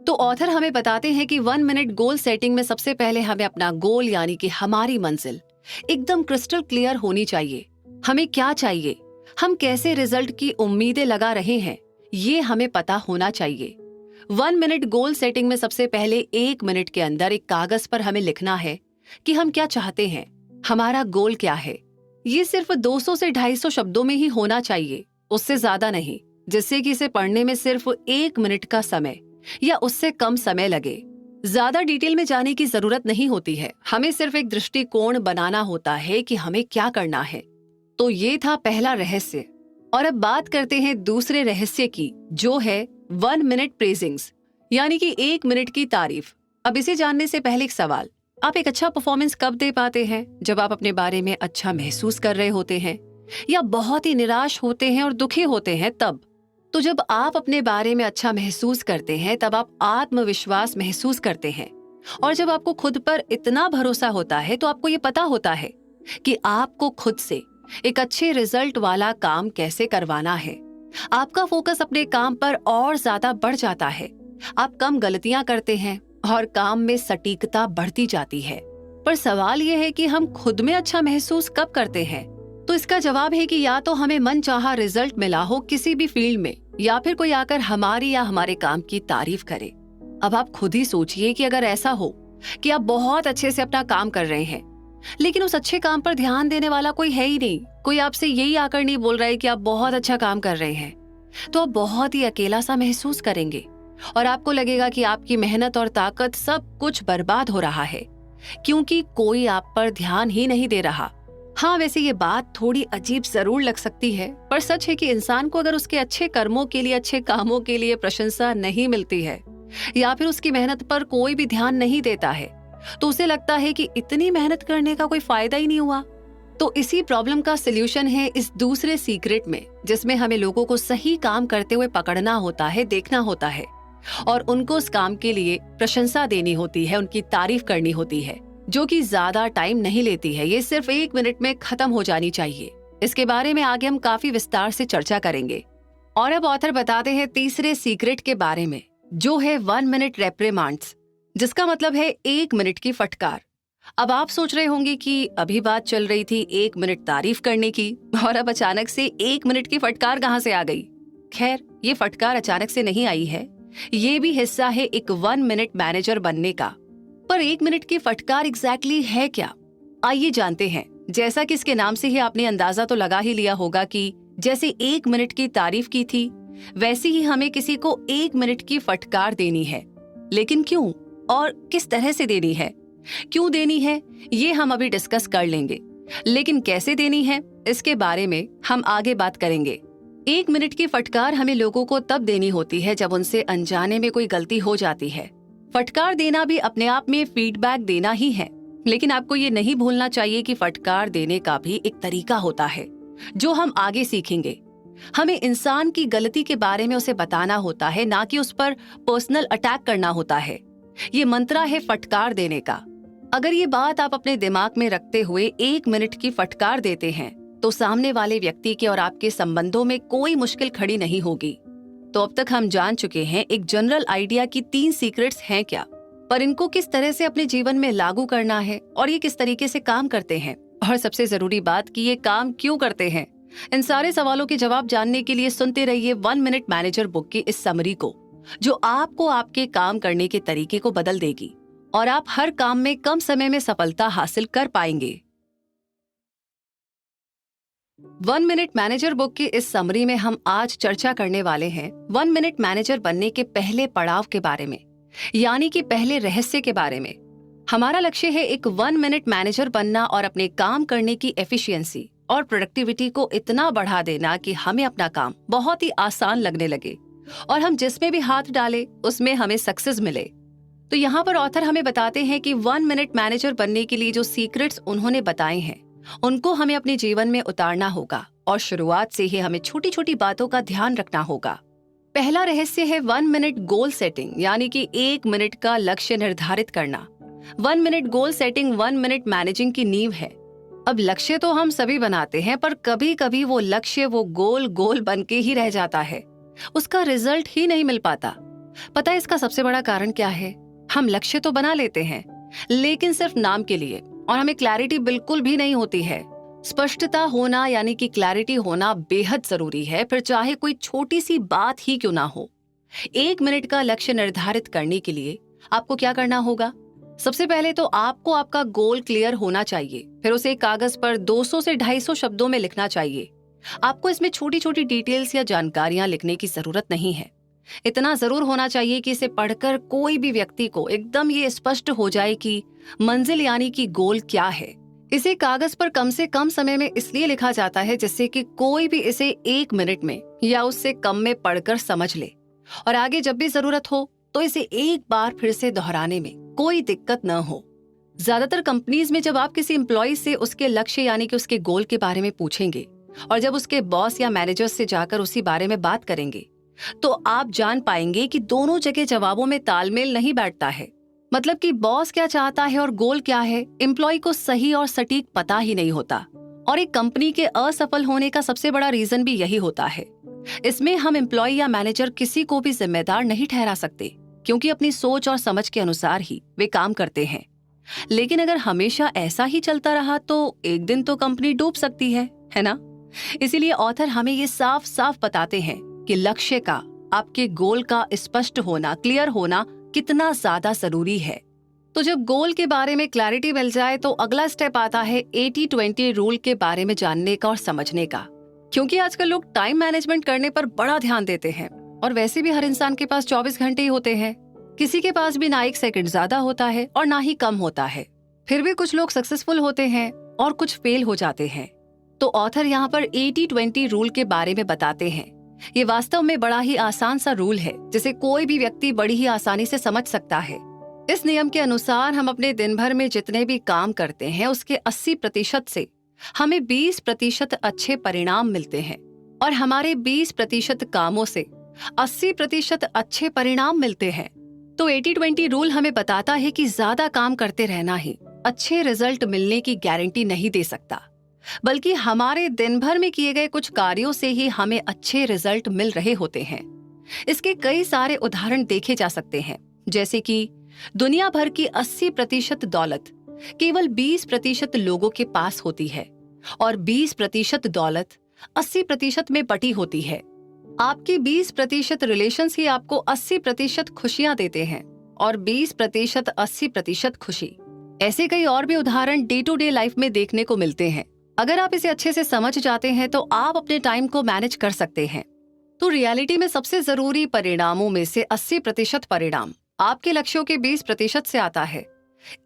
तो ऑथर हमें बताते हैं कि 1 मिनट गोल सेटिंग में सबसे पहले हमें अपना गोल यानी कि हमारी मंजिल एकदम क्रिस्टल क्लियर होनी चाहिए। हमें क्या चाहिए, हम कैसे रिजल्ट की उम्मीदें लगा रहे हैं, ये हमें पता होना चाहिए। 1 मिनट गोल सेटिंग में सबसे पहले 1 मिनट के अंदर एक कागज पर हमें लिखना है कि हम क्या चाहते हैं, हमारा गोल क्या है। ये सिर्फ 200 से 250 शब्दों में ही होना चाहिए, उससे ज्यादा नहीं, जिससे कि इसे पढ़ने में सिर्फ 1 मिनट का समय या उससे कम समय लगे। ज्यादा डिटेल में जाने की जरूरत नहीं होती है, हमें सिर्फ एक दृष्टिकोण बनाना होता है कि हमें क्या करना है। तो ये था पहला रहस्य। और अब बात करते हैं दूसरे रहस्य की, जो है 1 मिनट प्रेजिंग्स, यानी कि 1 मिनट की तारीफ। अब इसे जानने से पहले एक सवाल, आप एक अच्छा परफॉर्मेंस कब दे पाते हैं? जब आप अपने बारे में अच्छा महसूस कर रहे होते हैं या बहुत ही निराश होते हैं और दुखी होते हैं तब? तो जब आप अपने बारे में अच्छा महसूस करते हैं तब आप आत्मविश्वास महसूस करते हैं। और जब आपको खुद पर इतना भरोसा होता है तो आपको ये पता होता है कि आपको खुद से एक अच्छे रिजल्ट वाला काम कैसे करवाना है। आपका फोकस अपने काम पर और ज्यादा बढ़ जाता है। आप कम गलतियां करते हैं और काम में सटीकता बढ़ती जाती है। पर सवाल यह है कि हम खुद में अच्छा महसूस कब करते हैं? तो इसका जवाब है कि या तो हमें मनचाहा रिजल्ट मिला हो किसी भी फील्ड में, या फिर कोई आकर हमारी या हमारे काम की तारीफ करे। अब आप खुद ही सोचिए कि अगर ऐसा हो कि आप बहुत अच्छे से अपना काम कर रहे हैं, लेकिन उस अच्छे काम पर ध्यान देने वाला कोई है ही नहीं, कोई आपसे यही आकर नहीं बोल रहा है कि आप बहुत अच्छा काम कर रहे हैं, तो आप बहुत ही अकेला सा महसूस करेंगे और आपको लगेगा कि आपकी मेहनत और ताकत सब कुछ बर्बाद हो रहा है, क्योंकि कोई आप पर ध्यान ही नहीं दे रहा। हाँ, वैसे ये बात थोड़ी अजीब जरूर लग सकती है, पर सच है कि इंसान को अगर उसके अच्छे कर्मों के लिए, अच्छे कामों के लिए प्रशंसा नहीं मिलती है या फिर उसकी मेहनत पर कोई भी ध्यान नहीं देता है, तो उसे लगता है कि इतनी मेहनत करने का कोई फायदा ही नहीं हुआ। तो इसी प्रॉब्लम का सलूशन है इस दूसरे सीक्रेट में, जिसमें हमें लोगों को सही काम करते हुए पकड़ना होता है, देखना होता है और उनको उस काम के लिए प्रशंसा देनी होती है, उनकी तारीफ करनी होती है, जो कि ज्यादा टाइम नहीं लेती है। ये सिर्फ 1 मिनट में खत्म हो जानी चाहिए। इसके बारे में आगे हम काफी विस्तार से चर्चा करेंगे। और अब ऑथर बताते हैं तीसरे सीक्रेट के बारे में, जो है 1 मिनट रेप्रिमांड्स, जिसका मतलब है 1 मिनट की फटकार। अब आप सोच रहे होंगे कि अभी बात चल रही थी 1 मिनट तारीफ करने की और अब अचानक से 1 मिनट की फटकार कहाँ से आ गई? खैर, ये फटकार अचानक से नहीं आई है, ये भी हिस्सा है एक 1 मिनट मैनेजर बनने का। पर 1 मिनट की फटकार एग्जैक्टली है क्या? आइए जानते हैं। जैसा कि इसके नाम से ही आपने अंदाजा तो लगा ही लिया होगा कि जैसे 1 मिनट की तारीफ की थी, वैसे ही हमें किसी को 1 मिनट की फटकार देनी है। लेकिन क्यों और किस तरह से देनी है, क्यों देनी है, ये हम अभी डिस्कस कर लेंगे। लेकिन कैसे देनी है, इसके बारे में हम आगे बात करेंगे। 1 मिनट की फटकार हमें लोगों को तब देनी होती है जब उनसे अनजाने में कोई गलती हो जाती है। फटकार देना भी अपने आप में फीडबैक देना ही है, लेकिन आपको ये नहीं भूलना चाहिए कि फटकार देने का भी एक तरीका होता है, जो हम आगे सीखेंगे। हमें इंसान की गलती के बारे में उसे बताना होता है, ना कि उस पर पर्सनल अटैक करना होता है। ये मंत्रा है फटकार देने का। अगर ये बात आप अपने दिमाग में रखते हुए 1 मिनट की फटकार देते हैं, तो सामने वाले व्यक्ति के और आपके संबंधों में कोई मुश्किल खड़ी नहीं होगी। तो अब तक हम जान चुके हैं एक जनरल आइडिया की 3 सीक्रेट्स हैं क्या, पर इनको किस तरह से अपने जीवन में लागू करना है और ये किस तरीके से काम करते हैं, और सबसे जरूरी बात कि ये काम क्यों करते हैं। इन सारे सवालों के जवाब जानने के लिए सुनते रहिए 1 मिनट मैनेजर बुक की इस समरी को, जो आपको आपके काम करने के तरीके को बदल देगी और आप हर काम में कम समय में सफलता हासिल कर पाएंगे। 1 मिनट मैनेजर बुक की इस समरी में हम आज चर्चा करने वाले हैं 1 मिनट मैनेजर बनने के पहले पड़ाव के बारे में, यानी कि पहले रहस्य के बारे में। हमारा लक्ष्य है एक 1 मिनट मैनेजर बनना और अपने काम करने की एफिशिएंसी और प्रोडक्टिविटी को इतना बढ़ा देना कि हमें अपना काम बहुत ही आसान लगने लगे और हम जिसमें भी हाथ डालें उसमें हमें सक्सेस मिले। तो यहाँ पर ऑथर हमें बताते हैं कि 1 मिनट मैनेजर बनने के लिए जो सीक्रेट्स उन्होंने बताए हैं, उनको हमें अपने जीवन में उतारना होगा और शुरुआत से ही हमें छोटी छोटी बातों का ध्यान रखना होगा। पहला रहस्य है 1 मिनट गोल सेटिंग, यानी कि 1 मिनट का लक्ष्य निर्धारित करना। 1 minute goal setting 1 minute managing की नींव है। अब लक्ष्य तो हम सभी बनाते हैं, पर कभी कभी वो लक्ष्य वो गोल गोल बन के ही रह जाता है, उसका रिजल्ट ही नहीं मिल पाता। पता है इसका सबसे बड़ा कारण क्या है? हम लक्ष्य तो बना लेते हैं, लेकिन सिर्फ नाम के लिए, और हमें क्लैरिटी बिल्कुल भी नहीं होती है। स्पष्टता होना यानी कि क्लैरिटी होना बेहद जरूरी है, फिर चाहे कोई छोटी सी बात ही क्यों ना हो। 1 मिनट का लक्ष्य निर्धारित करने के लिए आपको क्या करना होगा? सबसे पहले तो आपको आपका गोल क्लियर होना चाहिए, फिर उसे कागज पर 200 से 250 शब्दों में लिखना चाहिए। आपको इसमें छोटी छोटी डिटेल्स या जानकारियां लिखने की जरूरत नहीं है। इतना जरूर होना चाहिए कि इसे पढ़कर कोई भी व्यक्ति को एकदम ये स्पष्ट हो जाए कि मंजिल यानी कि गोल क्या है। इसे कागज पर कम से कम समय में इसलिए लिखा जाता है जिससे कि कोई भी इसे 1 मिनट में या उससे कम में पढ़कर समझ ले, और आगे जब भी जरूरत हो तो इसे एक बार फिर से दोहराने में कोई दिक्कत न हो। ज्यादातर कंपनीज में जब आप किसी एम्प्लॉय से उसके लक्ष्य यानी कि उसके गोल के बारे में पूछेंगे और जब उसके बॉस या मैनेजर से जाकर उसी बारे में बात करेंगे, तो आप जान पाएंगे कि दोनों जगह जवाबों में तालमेल नहीं बैठता है। मतलब कि बॉस क्या चाहता है और गोल क्या है, एम्प्लॉय को सही और सटीक पता ही नहीं होता। और एक कंपनी के असफल होने का सबसे बड़ा रीजन भी यही होता है। इसमें हम एम्प्लॉय या मैनेजर किसी को भी जिम्मेदार नहीं ठहरा सकते, क्योंकि अपनी सोच और समझ के अनुसार ही वे काम करते हैं। लेकिन अगर हमेशा ऐसा ही चलता रहा तो एक दिन तो कंपनी डूब सकती है ना? इसीलिए ऑथर हमें ये साफ साफ बताते हैं कि लक्ष्य का, आपके गोल का स्पष्ट होना, क्लियर होना कितना ज्यादा जरूरी है। तो जब गोल के बारे में क्लैरिटी मिल जाए तो अगला स्टेप आता है 80-20 रूल के बारे में जानने का और समझने का। क्योंकि आजकल लोग टाइम मैनेजमेंट करने पर बड़ा ध्यान देते हैं, और वैसे भी हर इंसान के पास 24 घंटे ही होते हैं। किसी के पास भी ना 1 सेकंड ज्यादा होता है और ना ही कम होता है। फिर भी कुछ लोग सक्सेसफुल होते हैं और कुछ फेल हो जाते हैं। तो ऑथर यहाँ पर 80-20 रूल के बारे में बताते हैं। ये वास्तव में बड़ा ही आसान सा रूल है, जिसे कोई भी व्यक्ति बड़ी ही आसानी से समझ सकता है। इस नियम के अनुसार हम अपने दिन भर में जितने भी काम करते हैं उसके 80% से हमें 20% अच्छे परिणाम मिलते हैं, और हमारे 20% कामों से 80% अच्छे परिणाम मिलते हैं। तो 80-20 रूल हमें बताता है कि ज्यादा काम करते रहना ही अच्छे रिजल्ट मिलने की गारंटी नहीं दे सकता, बल्कि हमारे दिन भर में किए गए कुछ कार्यों से ही हमें अच्छे रिजल्ट मिल रहे होते हैं। इसके कई सारे उदाहरण देखे जा सकते हैं, जैसे कि दुनिया भर की 80% दौलत केवल 20% लोगों के पास होती है, और 20% दौलत 80% में बटी होती है। आपके 20% रिलेशंस ही आपको 80% खुशियां देते हैं, और 20% 80% खुशी। ऐसे कई और भी उदाहरण डे टू डे लाइफ में देखने को मिलते हैं। अगर आप इसे अच्छे से समझ जाते हैं तो आप अपने टाइम को मैनेज कर सकते हैं। तो रियलिटी में सबसे जरूरी परिणामों में से 80% परिणाम आपके लक्ष्यों के 20% से आता है।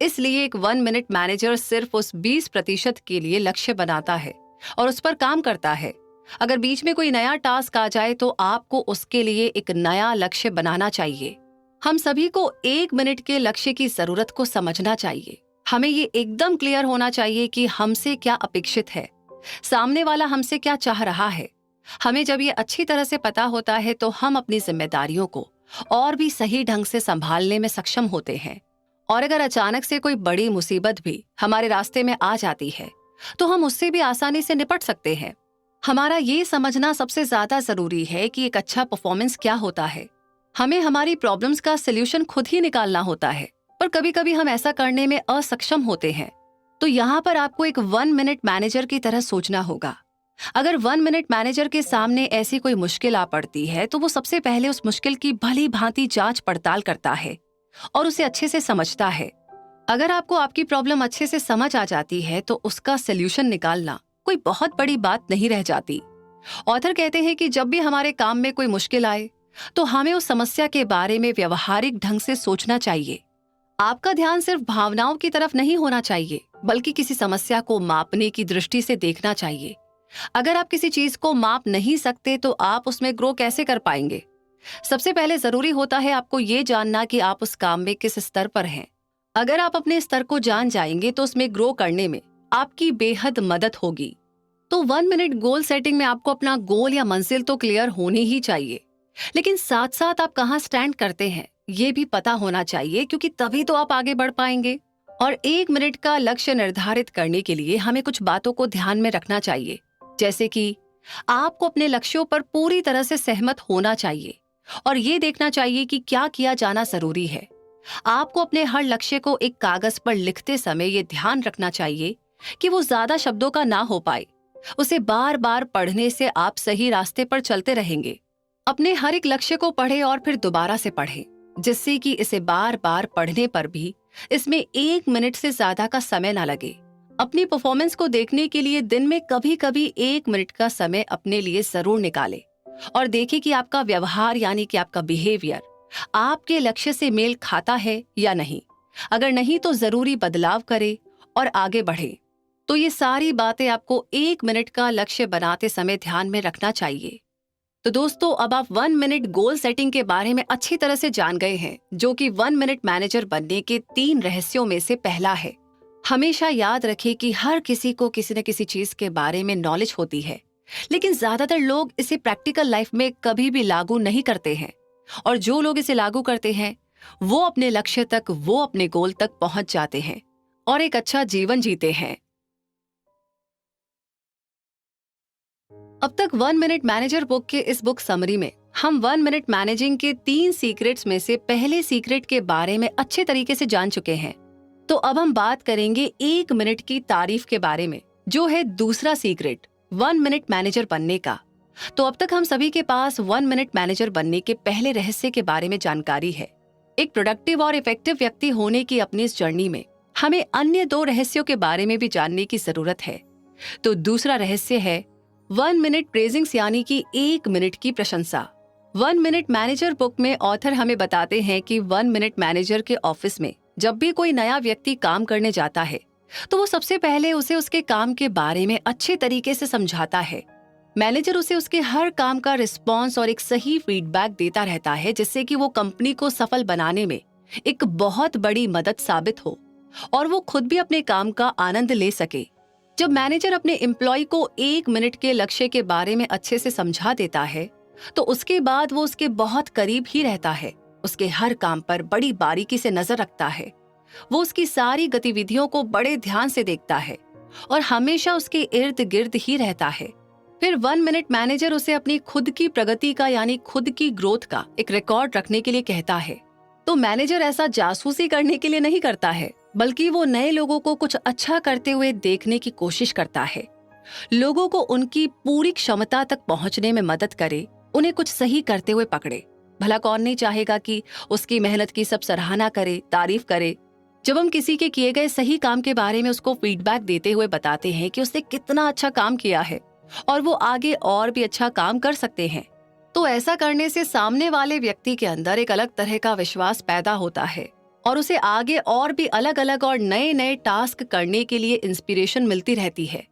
इसलिए एक 1 मिनट मैनेजर सिर्फ उस 20% के लिए लक्ष्य बनाता है और उस पर काम करता है। अगर बीच में कोई नया टास्क आ जाए तो आपको उसके लिए एक नया लक्ष्य बनाना चाहिए। हम सभी को 1 मिनट के लक्ष्य की जरूरत को समझना चाहिए। हमें ये एकदम क्लियर होना चाहिए कि हमसे क्या अपेक्षित है, सामने वाला हमसे क्या चाह रहा है। हमें जब ये अच्छी तरह से पता होता है तो हम अपनी जिम्मेदारियों को और भी सही ढंग से संभालने में सक्षम होते हैं। और अगर अचानक से कोई बड़ी मुसीबत भी हमारे रास्ते में आ जाती है तो हम उससे भी आसानी से निपट सकते हैं। हमारा ये समझना सबसे ज्यादा जरूरी है कि एक अच्छा परफॉर्मेंस क्या होता है। हमें हमारी प्रॉब्लम्स का सलूशन खुद ही निकालना होता है, पर कभी कभी हम ऐसा करने में असक्षम होते हैं। तो यहाँ पर आपको एक 1 मिनट मैनेजर की तरह सोचना होगा। अगर 1 मिनट मैनेजर के सामने ऐसी कोई मुश्किल आ पड़ती है तो वो सबसे पहले उस मुश्किल की भली भांति जांच पड़ताल करता है और उसे अच्छे से समझता है। अगर आपको आपकी प्रॉब्लम अच्छे से समझ आ जाती है तो उसका सलूशन निकालना कोई बहुत बड़ी बात नहीं रह जाती। ऑथर कहते हैं कि जब भी हमारे काम में कोई मुश्किल आए तो हमें उस समस्या के बारे में व्यवहारिक ढंग से सोचना चाहिए। आपका ध्यान सिर्फ भावनाओं की तरफ नहीं होना चाहिए, बल्कि किसी समस्या को मापने की दृष्टि से देखना चाहिए। अगर आप किसी चीज को माप नहीं सकते तो आप उसमें ग्रो कैसे कर पाएंगे? सबसे पहले जरूरी होता है आपको ये जानना कि आप उस काम में किस स्तर पर हैं। अगर आप अपने स्तर को जान जाएंगे तो उसमें ग्रो करने में आपकी बेहद मदद होगी। तो 1 मिनट गोल सेटिंग में आपको अपना गोल या मंजिल तो क्लियर होनी ही चाहिए, लेकिन साथ साथ आप कहाँ स्टैंड करते हैं ये भी पता होना चाहिए, क्योंकि तभी तो आप आगे बढ़ पाएंगे। और 1 मिनट का लक्ष्य निर्धारित करने के लिए हमें कुछ बातों को ध्यान में रखना चाहिए, जैसे कि आपको अपने लक्ष्यों पर पूरी तरह से सहमत होना चाहिए और ये देखना चाहिए कि क्या किया जाना जरूरी है। आपको अपने हर लक्ष्य को एक कागज पर लिखते समय ये ध्यान रखना चाहिए कि वो ज्यादा शब्दों का ना हो पाए। उसे बार बार पढ़ने से आप सही रास्ते पर चलते रहेंगे। अपने हर एक लक्ष्य को पढ़े और फिर दोबारा से पढ़े, जिससे कि इसे बार बार पढ़ने पर भी इसमें 1 मिनट से ज्यादा का समय ना लगे। अपनी परफॉर्मेंस को देखने के लिए दिन में कभी कभी 1 मिनट का समय अपने लिए जरूर निकाले और देखें कि आपका व्यवहार यानी कि आपका बिहेवियर आपके लक्ष्य से मेल खाता है या नहीं। अगर नहीं तो जरूरी बदलाव करें और आगे बढ़े। तो ये सारी बातें आपको 1 मिनट का लक्ष्य बनाते समय ध्यान में रखना चाहिए। तो दोस्तों, अब आप 1 मिनट गोल सेटिंग के बारे में अच्छी तरह से जान गए हैं, जो कि 1 मिनट मैनेजर बनने के 3 रहस्यों में से पहला है। हमेशा याद रखें कि हर किसी को किसी न किसी चीज के बारे में नॉलेज होती है, लेकिन ज्यादातर लोग इसे प्रैक्टिकल लाइफ में कभी भी लागू नहीं करते हैं, और जो लोग इसे लागू करते हैं वो अपने लक्ष्य तक, वो अपने गोल तक पहुंच जाते हैं और एक अच्छा जीवन जीते हैं। अब तक 1 मिनट मैनेजर बुक के इस बुक समरी में हम 1 मिनट मैनेजिंग के 3 सीक्रेट्स में से पहले सीक्रेट के बारे में अच्छे तरीके से जान चुके हैं। तो अब हम बात करेंगे 1 मिनट की तारीफ के बारे में, जो है दूसरा सीक्रेट 1 मिनट मैनेजर बनने का। तो अब तक हम सभी के पास 1 मिनट मैनेजर बनने के पहले रहस्य के बारे में जानकारी है। एक प्रोडक्टिव और इफेक्टिव व्यक्ति होने की अपनी इस जर्नी में हमें अन्य 2 रहस्यों के बारे में भी जानने की जरूरत है। तो दूसरा रहस्य है 1 मिनट प्रेजिंग्स, यानी कि 1 मिनट की प्रशंसा। 1 मिनट मैनेजर बुक में ऑथर हमें बताते हैं कि 1 मिनट मैनेजर के ऑफिस में जब भी कोई नया व्यक्ति काम करने जाता है तो वो सबसे पहले उसे उसके काम के बारे में अच्छे तरीके से समझाता है। मैनेजर उसे उसके हर काम का रिस्पॉन्स और एक सही फीडबैक देता रहता है, जिससे कि वो कंपनी को सफल बनाने में एक बहुत बड़ी मदद साबित हो और वो खुद भी अपने काम का आनंद ले सके। जब मैनेजर अपने एम्प्लॉय को 1 मिनट के लक्ष्य के बारे में अच्छे से समझा देता है तो उसके बाद वो उसके बहुत करीब ही रहता है, उसके हर काम पर बड़ी बारीकी से नजर रखता है, वो उसकी सारी गतिविधियों को बड़े ध्यान से देखता है और हमेशा उसके इर्द गिर्द ही रहता है। फिर 1 मिनट मैनेजर उसे अपनी खुद की प्रगति का, यानी खुद की ग्रोथ का एक रिकॉर्ड रखने के लिए कहता है। तो मैनेजर ऐसा जासूसी करने के लिए नहीं करता है, बल्कि वो नए लोगों को कुछ अच्छा करते हुए देखने की कोशिश करता है, लोगों को उनकी पूरी क्षमता तक पहुंचने में मदद करे, उन्हें कुछ सही करते हुए पकड़े। भला कौन नहीं चाहेगा कि उसकी मेहनत की सब सराहना करे, तारीफ करे। जब हम किसी के किए गए सही काम के बारे में उसको फीडबैक देते हुए बताते हैं कि उसने कितना अच्छा काम किया है और वो आगे और भी अच्छा काम कर सकते हैं, तो ऐसा करने से सामने वाले व्यक्ति के अंदर एक अलग तरह का विश्वास पैदा होता है और उसे आगे और भी अलग अलग और नए नए टास्क करने के लिए इंस्पिरेशन मिलती रहती है।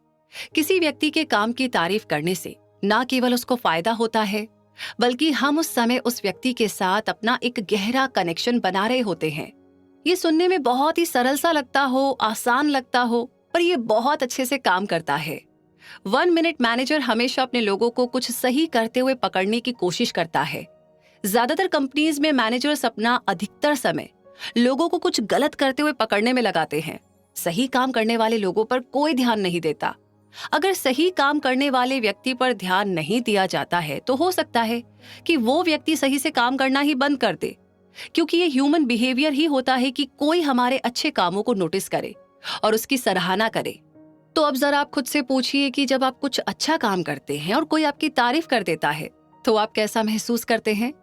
किसी व्यक्ति के काम की तारीफ करने से न केवल उसको फायदा होता है, बल्कि हम उस समय उस व्यक्ति के साथ अपना एक गहरा कनेक्शन बना रहे होते हैं। ये सुनने में बहुत ही सरल सा लगता हो, आसान लगता हो, पर ये बहुत अच्छे से काम करता है। 1 मिनट मैनेजर हमेशा अपने लोगों को कुछ सही करते हुए पकड़ने की कोशिश करता है। ज्यादातर कंपनीज में मैनेजर्स अपना अधिकतर समय लोगों को कुछ गलत करते हुए पकड़ने में लगाते हैं। सही काम करने वाले लोगों पर कोई ध्यान नहीं देता। अगर सही काम करने वाले व्यक्ति पर ध्यान नहीं दिया जाता है तो हो सकता है कि वो व्यक्ति सही से काम करना ही बंद कर दे, क्योंकि ये ह्यूमन बिहेवियर ही होता है कि कोई हमारे अच्छे कामों को नोटिस करे और उसकी सराहना करे। तो अब जरा आप खुद से पूछिए कि जब आप कुछ अच्छा काम करते हैं और कोई आपकी तारीफ कर देता है तो आप कैसा महसूस करते हैं?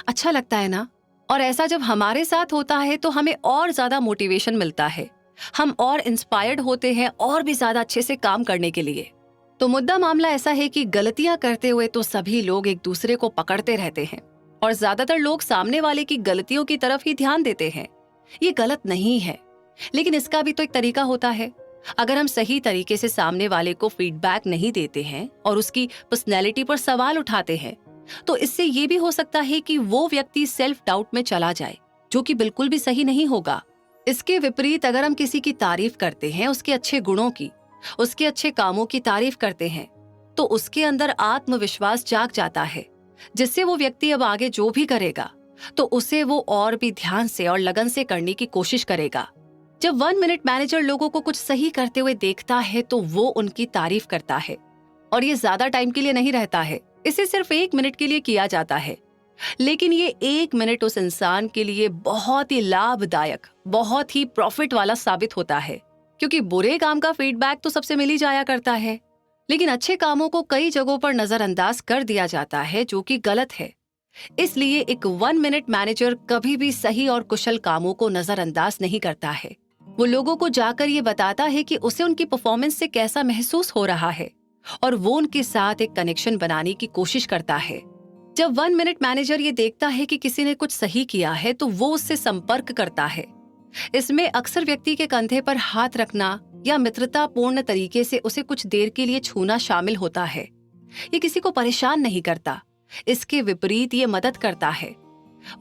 अच्छा लगता है ना? और ऐसा जब हमारे साथ होता है तो हमें और ज्यादा मोटिवेशन मिलता है, हम और इंस्पायर्ड होते हैं और भी ज्यादा अच्छे से काम करने के लिए। तो मुद्दा मामला ऐसा है कि गलतियां करते हुए तो सभी लोग एक दूसरे को पकड़ते रहते हैं और ज्यादातर लोग सामने वाले की गलतियों की तरफ ही ध्यान देते हैं। ये गलत नहीं है, लेकिन इसका भी तो एक तरीका होता है। अगर हम सही तरीके से सामने वाले को फीडबैक नहीं देते हैं और उसकी पर्सनैलिटी पर सवाल उठाते हैं तो इससे ये भी हो सकता है कि वो व्यक्ति सेल्फ डाउट में चला जाए, जो कि बिल्कुल भी सही नहीं होगा। इसके विपरीत अगर हम किसी की तारीफ करते हैं, उसके अच्छे गुणों की, उसके अच्छे कामों की तारीफ करते हैं, तो उसके अंदर आत्मविश्वास जाग जाता है, जिससे वो व्यक्ति अब आगे जो भी करेगा तो उसे वो और भी ध्यान से और लगन से करने की कोशिश करेगा। जब 1 मिनट मैनेजर लोगों को कुछ सही करते हुए देखता है तो वो उनकी तारीफ करता है, और ये ज्यादा टाइम के लिए नहीं रहता है, इसे सिर्फ 1 मिनट के लिए किया जाता है। लेकिन ये 1 मिनट उस इंसान के लिए बहुत ही लाभदायक, बहुत ही प्रॉफिट वाला साबित होता है, क्योंकि बुरे काम का फीडबैक तो सबसे मिल ही जाया करता है, लेकिन अच्छे कामों को कई जगहों पर नजरअंदाज कर दिया जाता है, जो कि गलत है। इसलिए एक 1 मिनट मैनेजर कभी भी सही और कुशल कामों को नजरअंदाज नहीं करता है। वो लोगों को जाकर ये बताता है कि उसे उनकी परफॉर्मेंस से कैसा महसूस हो रहा है और वो उनके साथ एक कनेक्शन बनाने की कोशिश करता है। जब 1 मिनट मैनेजर ये देखता है कि किसी ने कुछ सही किया है तो वो उससे संपर्क करता है। इसमें अक्सर व्यक्ति के कंधे पर हाथ रखना या मित्रतापूर्ण तरीके से उसे कुछ देर के लिए छूना शामिल होता है। ये किसी को परेशान नहीं करता, इसके विपरीत ये मदद करता है।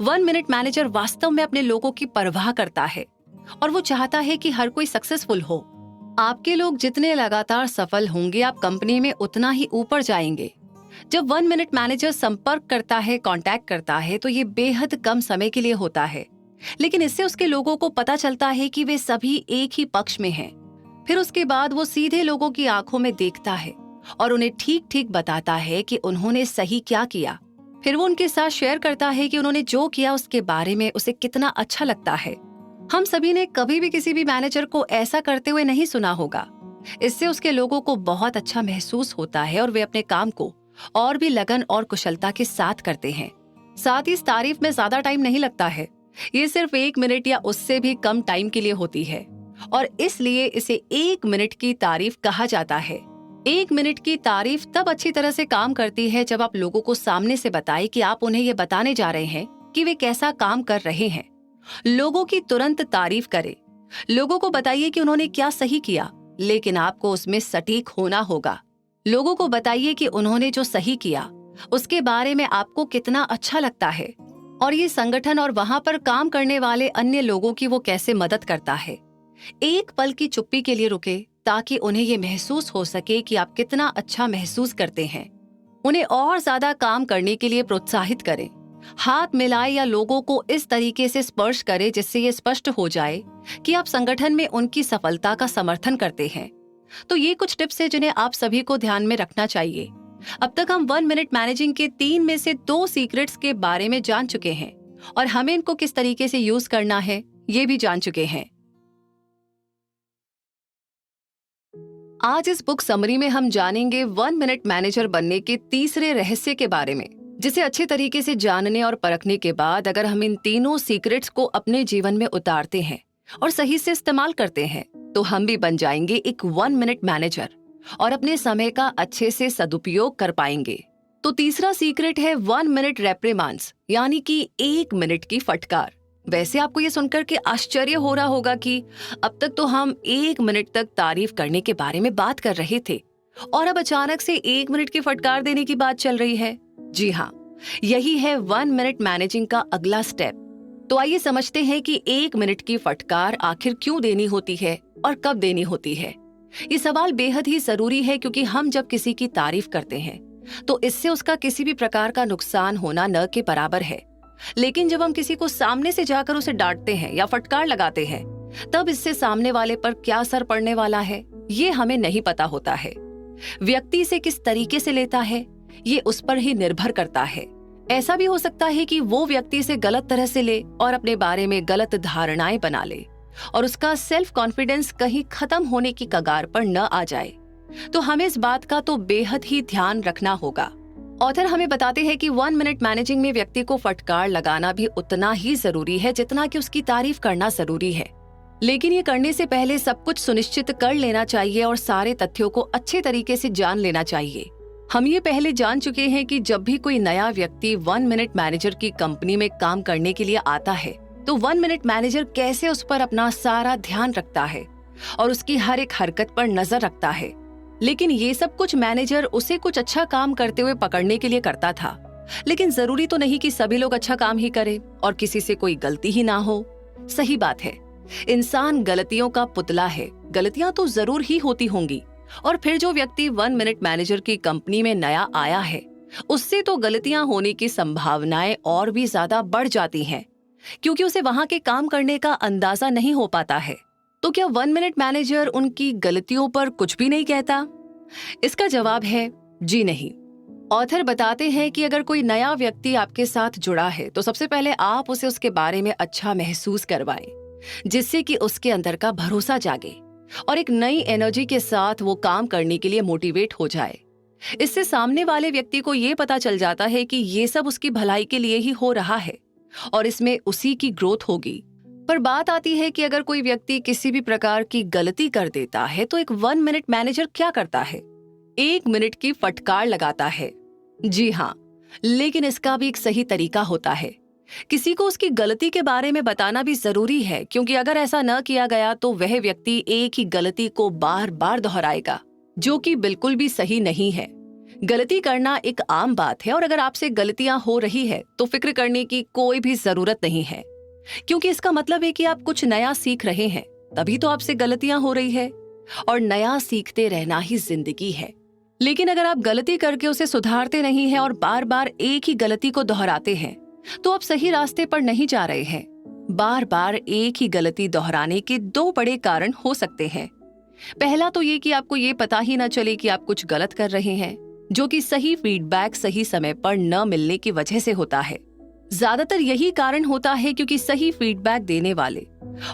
1 मिनट मैनेजर वास्तव में अपने लोगों की परवाह करता है और वो चाहता है कि हर कोई सक्सेसफुल हो। आपके लोग जितने लगातार सफल होंगे, आप कंपनी में उतना ही ऊपर जाएंगे। जब 1 मिनट मैनेजर संपर्क करता है, कांटेक्ट करता है, तो ये बेहद कम समय के लिए होता है, लेकिन इससे उसके लोगों को पता चलता है कि वे सभी एक ही पक्ष में हैं। फिर उसके बाद वो सीधे लोगों की आंखों में देखता है और उन्हें ठीक ठीक बताता है कि उन्होंने सही क्या किया। फिर वो उनके साथ शेयर करता है कि उन्होंने जो किया उसके बारे में उसे कितना अच्छा लगता है। हम सभी ने कभी भी किसी भी मैनेजर को ऐसा करते हुए नहीं सुना होगा। इससे उसके लोगों को बहुत अच्छा महसूस होता है और वे अपने काम को और भी लगन और कुशलता के साथ करते हैं। साथ ही इस तारीफ में ज्यादा टाइम नहीं लगता है। ये सिर्फ 1 मिनट या उससे भी कम टाइम के लिए होती है और इसलिए इसे 1 मिनट की तारीफ कहा जाता है। 1 मिनट की तारीफ तब अच्छी तरह से काम करती है जब आप लोगों को सामने से बताएं कि आप उन्हें ये बताने जा रहे हैं कि वे कैसा काम कर रहे हैं। लोगों की तुरंत तारीफ करें। लोगों को बताइए कि उन्होंने क्या सही किया, लेकिन आपको उसमें सटीक होना होगा। लोगों को बताइए कि उन्होंने जो सही किया उसके बारे में आपको कितना अच्छा लगता है और ये संगठन और वहां पर काम करने वाले अन्य लोगों की वो कैसे मदद करता है। एक पल की चुप्पी के लिए रुके ताकि उन्हें ये महसूस हो सके कि आप कितना अच्छा महसूस करते हैं। उन्हें और ज्यादा काम करने के लिए प्रोत्साहित करें। हाथ मिलाए या लोगों को इस तरीके से स्पर्श करें जिससे ये स्पष्ट हो जाए कि आप संगठन में उनकी सफलता का समर्थन करते हैं। तो ये कुछ टिप्स हैं जिन्हें आप सभी को ध्यान में रखना चाहिए। अब तक हम 1 मिनट मैनेजिंग के 3 में से 2 सीक्रेट्स के बारे में जान चुके हैं और हमें इनको किस तरीके से यूज करना है ये भी जान चुके हैं। आज इस बुक समरी में हम जानेंगे 1 मिनट मैनेजर बनने के तीसरे रहस्य के बारे में, जिसे अच्छे तरीके से जानने और परखने के बाद अगर हम इन तीनों सीक्रेट्स को अपने जीवन में उतारते हैं और सही से इस्तेमाल करते हैं तो हम भी बन जाएंगे एक 1 मिनट मैनेजर और अपने समय का अच्छे से सदुपयोग कर पाएंगे। तो तीसरा सीक्रेट है 1 मिनट रेप्रिमांड्स, यानी कि 1 मिनट की फटकार। वैसे आपको ये सुनकर के आश्चर्य हो रहा होगा कि अब तक तो हम 1 मिनट तक तारीफ करने के बारे में बात कर रहे थे और अब अचानक से 1 मिनट की फटकार देने की बात चल रही है। जी हाँ, यही है 1 मिनट मैनेजिंग का अगला स्टेप। तो आइए समझते हैं कि 1 मिनट की फटकार आखिर क्यों देनी होती है और कब देनी होती है। ये सवाल बेहद ही जरूरी है क्योंकि हम जब किसी की तारीफ करते हैं तो इससे उसका किसी भी प्रकार का नुकसान होना न के बराबर है, लेकिन जब हम किसी को सामने से जाकर उसे डांटते हैं या फटकार लगाते हैं तब इससे सामने वाले पर क्या असर पड़ने वाला है ये हमें नहीं पता होता है। व्यक्ति इसे किस तरीके से लेता है ये उस पर ही निर्भर करता है। ऐसा भी हो सकता है कि वो व्यक्ति इसे गलत तरह से ले और अपने बारे में गलत धारणाएं बना ले और उसका सेल्फ कॉन्फिडेंस कहीं खत्म होने की कगार पर न आ जाए। तो हमें इस बात का तो बेहद ही ध्यान रखना होगा। ऑथर हमें बताते हैं कि 1 मिनट मैनेजिंग में व्यक्ति को फटकार लगाना भी उतना ही जरूरी है जितना कि उसकी तारीफ करना जरूरी है, लेकिन ये करने से पहले सब कुछ सुनिश्चित कर लेना चाहिए और सारे तथ्यों को अच्छे तरीके से जान लेना चाहिए। हम ये पहले जान चुके हैं कि जब भी कोई नया व्यक्ति 1 मिनट मैनेजर की कंपनी में काम करने के लिए आता है तो 1 मिनट मैनेजर कैसे उस पर अपना सारा ध्यान रखता है और उसकी हर एक हरकत पर नजर रखता है। लेकिन ये सब कुछ मैनेजर उसे कुछ अच्छा काम करते हुए पकड़ने के लिए करता था, लेकिन जरूरी तो नहीं कि सभी लोग अच्छा काम ही करें और किसी से कोई गलती ही ना हो। सही बात है, इंसान गलतियों का पुतला है, गलतियां तो जरूर ही होती होंगी। और फिर जो व्यक्ति 1 मिनट मैनेजर की कंपनी में नया आया है उससे तो गलतियां होने की संभावनाएं और भी ज्यादा बढ़ जाती हैं, क्योंकि उसे वहां के काम करने का अंदाजा नहीं हो पाता है। तो क्या 1 मिनट मैनेजर उनकी गलतियों पर कुछ भी नहीं कहता? इसका जवाब है जी नहीं। ऑथर बताते हैं कि अगर कोई नया व्यक्ति आपके साथ जुड़ा है तो सबसे पहले आप उसे उसके बारे में अच्छा महसूस करवाएं, जिससे कि उसके अंदर का भरोसा जागे और एक नई एनर्जी के साथ वो काम करने के लिए मोटिवेट हो जाए। इससे सामने वाले व्यक्ति को ये पता चल जाता है कि ये सब उसकी भलाई के लिए ही हो रहा है और इसमें उसी की ग्रोथ होगी। पर बात आती है कि अगर कोई व्यक्ति किसी भी प्रकार की गलती कर देता है तो एक 1 मिनट मैनेजर क्या करता है? 1 मिनट की फटकार लगाता है। जी हाँ, लेकिन इसका भी एक सही तरीका होता है। किसी को उसकी गलती के बारे में बताना भी जरूरी है, क्योंकि अगर ऐसा न किया गया तो वह व्यक्ति एक ही गलती को बार बार दोहराएगा, जो कि बिल्कुल भी सही नहीं है। गलती करना एक आम बात है और अगर आपसे गलतियां हो रही है तो फिक्र करने की कोई भी जरूरत नहीं है, क्योंकि इसका मतलब है कि आप कुछ नया सीख रहे हैं, तभी तो आपसे गलतियां हो रही है। और नया सीखते रहना ही जिंदगी है। लेकिन अगर आप गलती करके उसे सुधारते नहीं हैं और बार बार एक ही गलती को दोहराते हैं, तो आप सही रास्ते पर नहीं जा रहे हैं। बार बार एक ही गलती दोहराने के दो बड़े कारण हो सकते हैं। पहला तो ये कि आपको ये पता ही न चले कि आप कुछ गलत कर रहे हैं, जो कि सही फीडबैक सही समय पर न मिलने की वजह से होता है। ज्यादातर यही कारण होता है क्योंकि सही फीडबैक देने वाले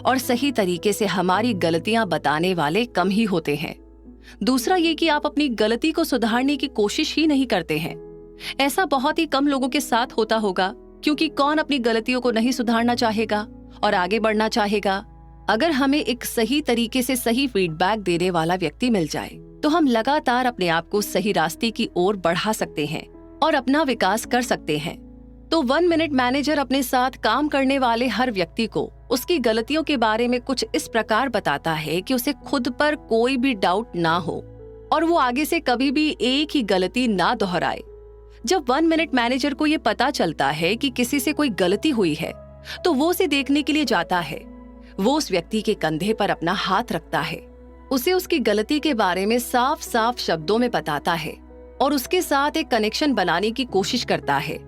और सही तरीके से हमारी गलतियां बताने वाले कम ही होते हैं। दूसरा ये कि आप अपनी गलती को सुधारने की कोशिश ही नहीं करते हैं। ऐसा बहुत ही कम लोगों के साथ होता होगा, क्योंकि कौन अपनी गलतियों को नहीं सुधारना चाहेगा और आगे बढ़ना चाहेगा। अगर हमें एक सही तरीके से सही फीडबैक देने वाला व्यक्ति मिल जाए, तो हम लगातार अपने आप को सही रास्ते की ओर बढ़ा सकते हैं और अपना विकास कर सकते हैं। तो 1 मिनट मैनेजर अपने साथ काम करने वाले हर व्यक्ति को उसकी गलतियों के बारे में कुछ इस प्रकार बताता है कि उसे खुद पर कोई भी डाउट ना हो और वो आगे से कभी भी एक ही गलती ना दोहराए। जब 1 मिनट मैनेजर को ये पता चलता है कि किसी से कोई गलती हुई है, तो वो उसे देखने के लिए जाता है। वो उस व्यक्ति के कंधे पर अपना हाथ रखता है, उसे उसकी गलती के बारे में साफ साफ शब्दों में बताता है और उसके साथ एक कनेक्शन बनाने की कोशिश करता है।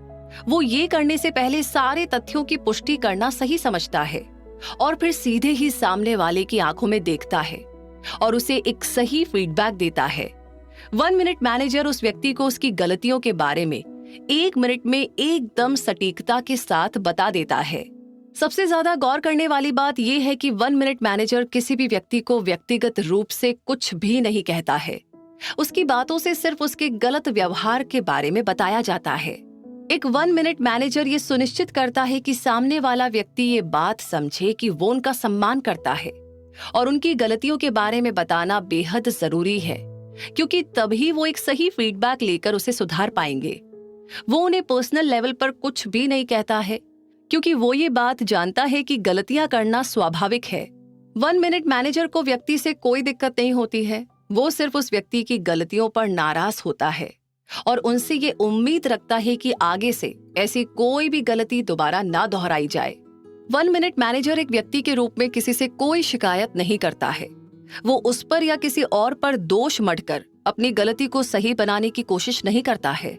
वो ये करने से पहले सारे तथ्यों की पुष्टि करना सही समझता है और फिर सीधे ही सामने वाले की आंखों में देखता है और उसे एक सही फीडबैक देता है। 1 मिनट मैनेजर उस व्यक्ति को उसकी गलतियों के बारे में 1 मिनट में एकदम सटीकता के साथ बता देता है। सबसे ज्यादा गौर करने वाली बात यह है कि 1 मिनट मैनेजर किसी भी व्यक्ति को व्यक्तिगत रूप से कुछ भी नहीं कहता है। उसकी बातों से सिर्फ उसके गलत व्यवहार के बारे में बताया जाता है। एक 1 मिनट मैनेजर ये सुनिश्चित करता है कि सामने वाला व्यक्ति ये बात समझे कि वो उनका सम्मान करता है और उनकी गलतियों के बारे में बताना बेहद जरूरी है, क्योंकि तभी वो एक सही फीडबैक लेकर उसे सुधार पाएंगे। वो उन्हें पर्सनल लेवल पर कुछ भी नहीं कहता है, क्योंकि वो ये बात जानता है कि गलतियां करना स्वाभाविक है। 1 मिनट मैनेजर को व्यक्ति से कोई दिक्कत नहीं होती है। वो सिर्फ उस व्यक्ति की गलतियों पर नाराज होता है और उनसे ये उम्मीद रखता है कि आगे से ऐसी कोई भी गलती दोबारा ना दोहराई जाए। 1 मिनट मैनेजर एक व्यक्ति के रूप में किसी से कोई शिकायत नहीं करता है। वो उस पर या किसी और पर दोष मढ़कर अपनी गलती को सही बनाने की कोशिश नहीं करता है।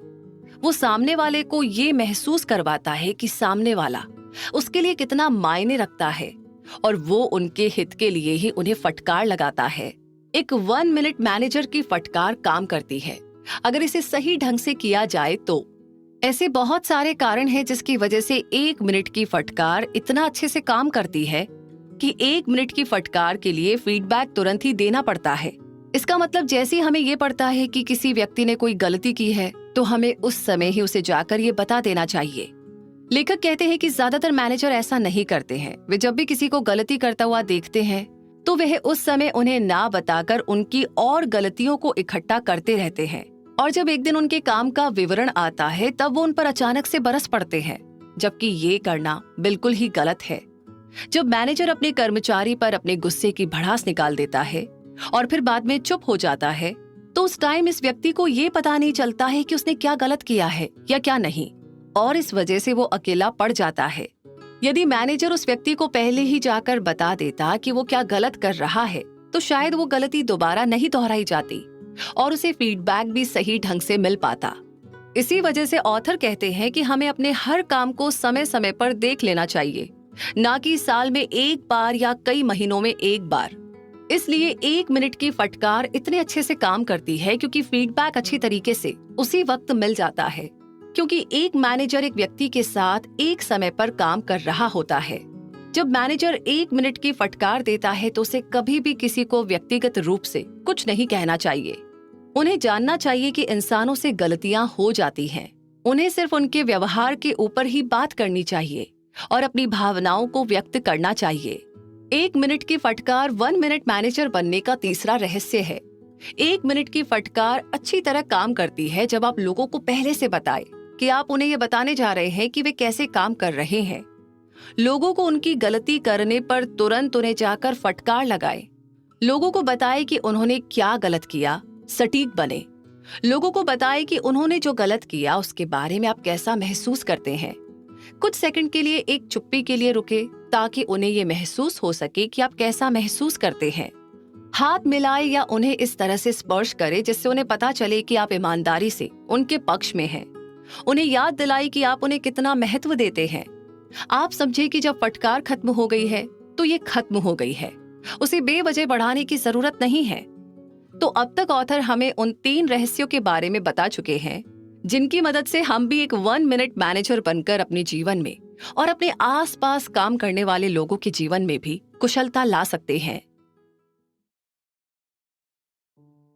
वो सामने वाले को ये महसूस करवाता है कि सामने वाला उसके लिए कितना मायने रखता है और वो उनके हित के लिए ही उन्हें फटकार लगाता है। एक 1 मिनट मैनेजर की फटकार काम करती है अगर इसे सही ढंग से किया जाए तो। ऐसे बहुत सारे कारण हैं जिसकी वजह से 1 मिनट की फटकार इतना अच्छे से काम करती है कि 1 मिनट की फटकार के लिए फीडबैक तुरंत ही देना पड़ता है। इसका मतलब जैसे ही हमें ये पड़ता है कि किसी व्यक्ति ने कोई गलती की है, तो हमें उस समय ही उसे जाकर ये बता देना चाहिए। लेखक कहते हैं कि ज्यादातर मैनेजर ऐसा नहीं करते हैं। वे जब भी किसी को गलती करता हुआ देखते हैं, तो वह उस समय उन्हें ना बताकर उनकी और गलतियों को इकट्ठा करते रहते हैं और जब एक दिन उनके काम का विवरण आता है, तब वो उन पर अचानक से बरस पड़ते हैं, जबकि ये करना बिल्कुल ही गलत है। जब मैनेजर अपने कर्मचारी पर अपने गुस्से की भड़ास निकाल देता है और फिर बाद में चुप हो जाता है, तो उस टाइम इस व्यक्ति को ये पता नहीं चलता है कि उसने क्या गलत किया है या क्या नहीं, और इस वजह से वो अकेला पड़ जाता है। यदि मैनेजर उस व्यक्ति को पहले ही जाकर बता देता कि वो क्या गलत कर रहा है, तो शायद वो गलती दोबारा नहीं दोहराई जाती और उसे फीडबैक भी सही ढंग से मिल पाता। इसी वजह से ऑथर कहते हैं कि हमें अपने हर काम को समय समय पर देख लेना चाहिए, ना कि साल में एक बार या कई महीनों में एक बार। इसलिए 1 मिनट की फटकार इतने अच्छे से काम करती है क्योंकि फीडबैक अच्छी तरीके से उसी वक्त मिल जाता है, क्योंकि एक मैनेजर एक व्यक्ति के साथ एक समय पर काम कर रहा होता है। जब मैनेजर 1 मिनट की फटकार देता है, तो उसे कभी भी किसी को व्यक्तिगत रूप से कुछ नहीं कहना चाहिए। उन्हें जानना चाहिए कि इंसानों से गलतियां हो जाती हैं। उन्हें सिर्फ उनके व्यवहार के ऊपर ही बात करनी चाहिए और अपनी भावनाओं को व्यक्त करना चाहिए। 1 मिनट की फटकार 1 मिनट मैनेजर बनने का तीसरा रहस्य है। 1 मिनट की फटकार अच्छी तरह काम करती है जब आप लोगों को पहले से बताएं कि आप उन्हें ये बताने जा रहे हैं कि वे कैसे काम कर रहे हैं। लोगों को उनकी गलती करने पर तुरंत उन्हें जाकर फटकार लगाएं। लोगों को बताएं कि उन्होंने क्या गलत किया, सटीक बने। लोगों को बताएं कि उन्होंने जो गलत किया उसके बारे में आप कैसा महसूस करते हैं। कुछ सेकंड के लिए एक चुप्पी के लिए रुके ताकि उन्हें ये महसूस हो सके कि आप कैसा महसूस करते हैं। हाथ मिलाए या उन्हें इस तरह से स्पर्श करे जिससे उन्हें पता चले कि आप ईमानदारी से उनके पक्ष में हैं। उन्हें याद दिलाई कि आप उन्हें कितना महत्व देते हैं। आप समझे कि जब फटकार खत्म हो गई है तो ये खत्म हो गई है, उसे बेवजह बढ़ाने की जरूरत नहीं है। तो अब तक ऑथर हमें उन 3 रहस्यों के बारे में बता चुके हैं जिनकी मदद से हम भी एक 1 मिनट मैनेजर बनकर अपने जीवन में और अपने आसपास काम करने वाले लोगों के जीवन में भी कुशलता ला सकते हैं।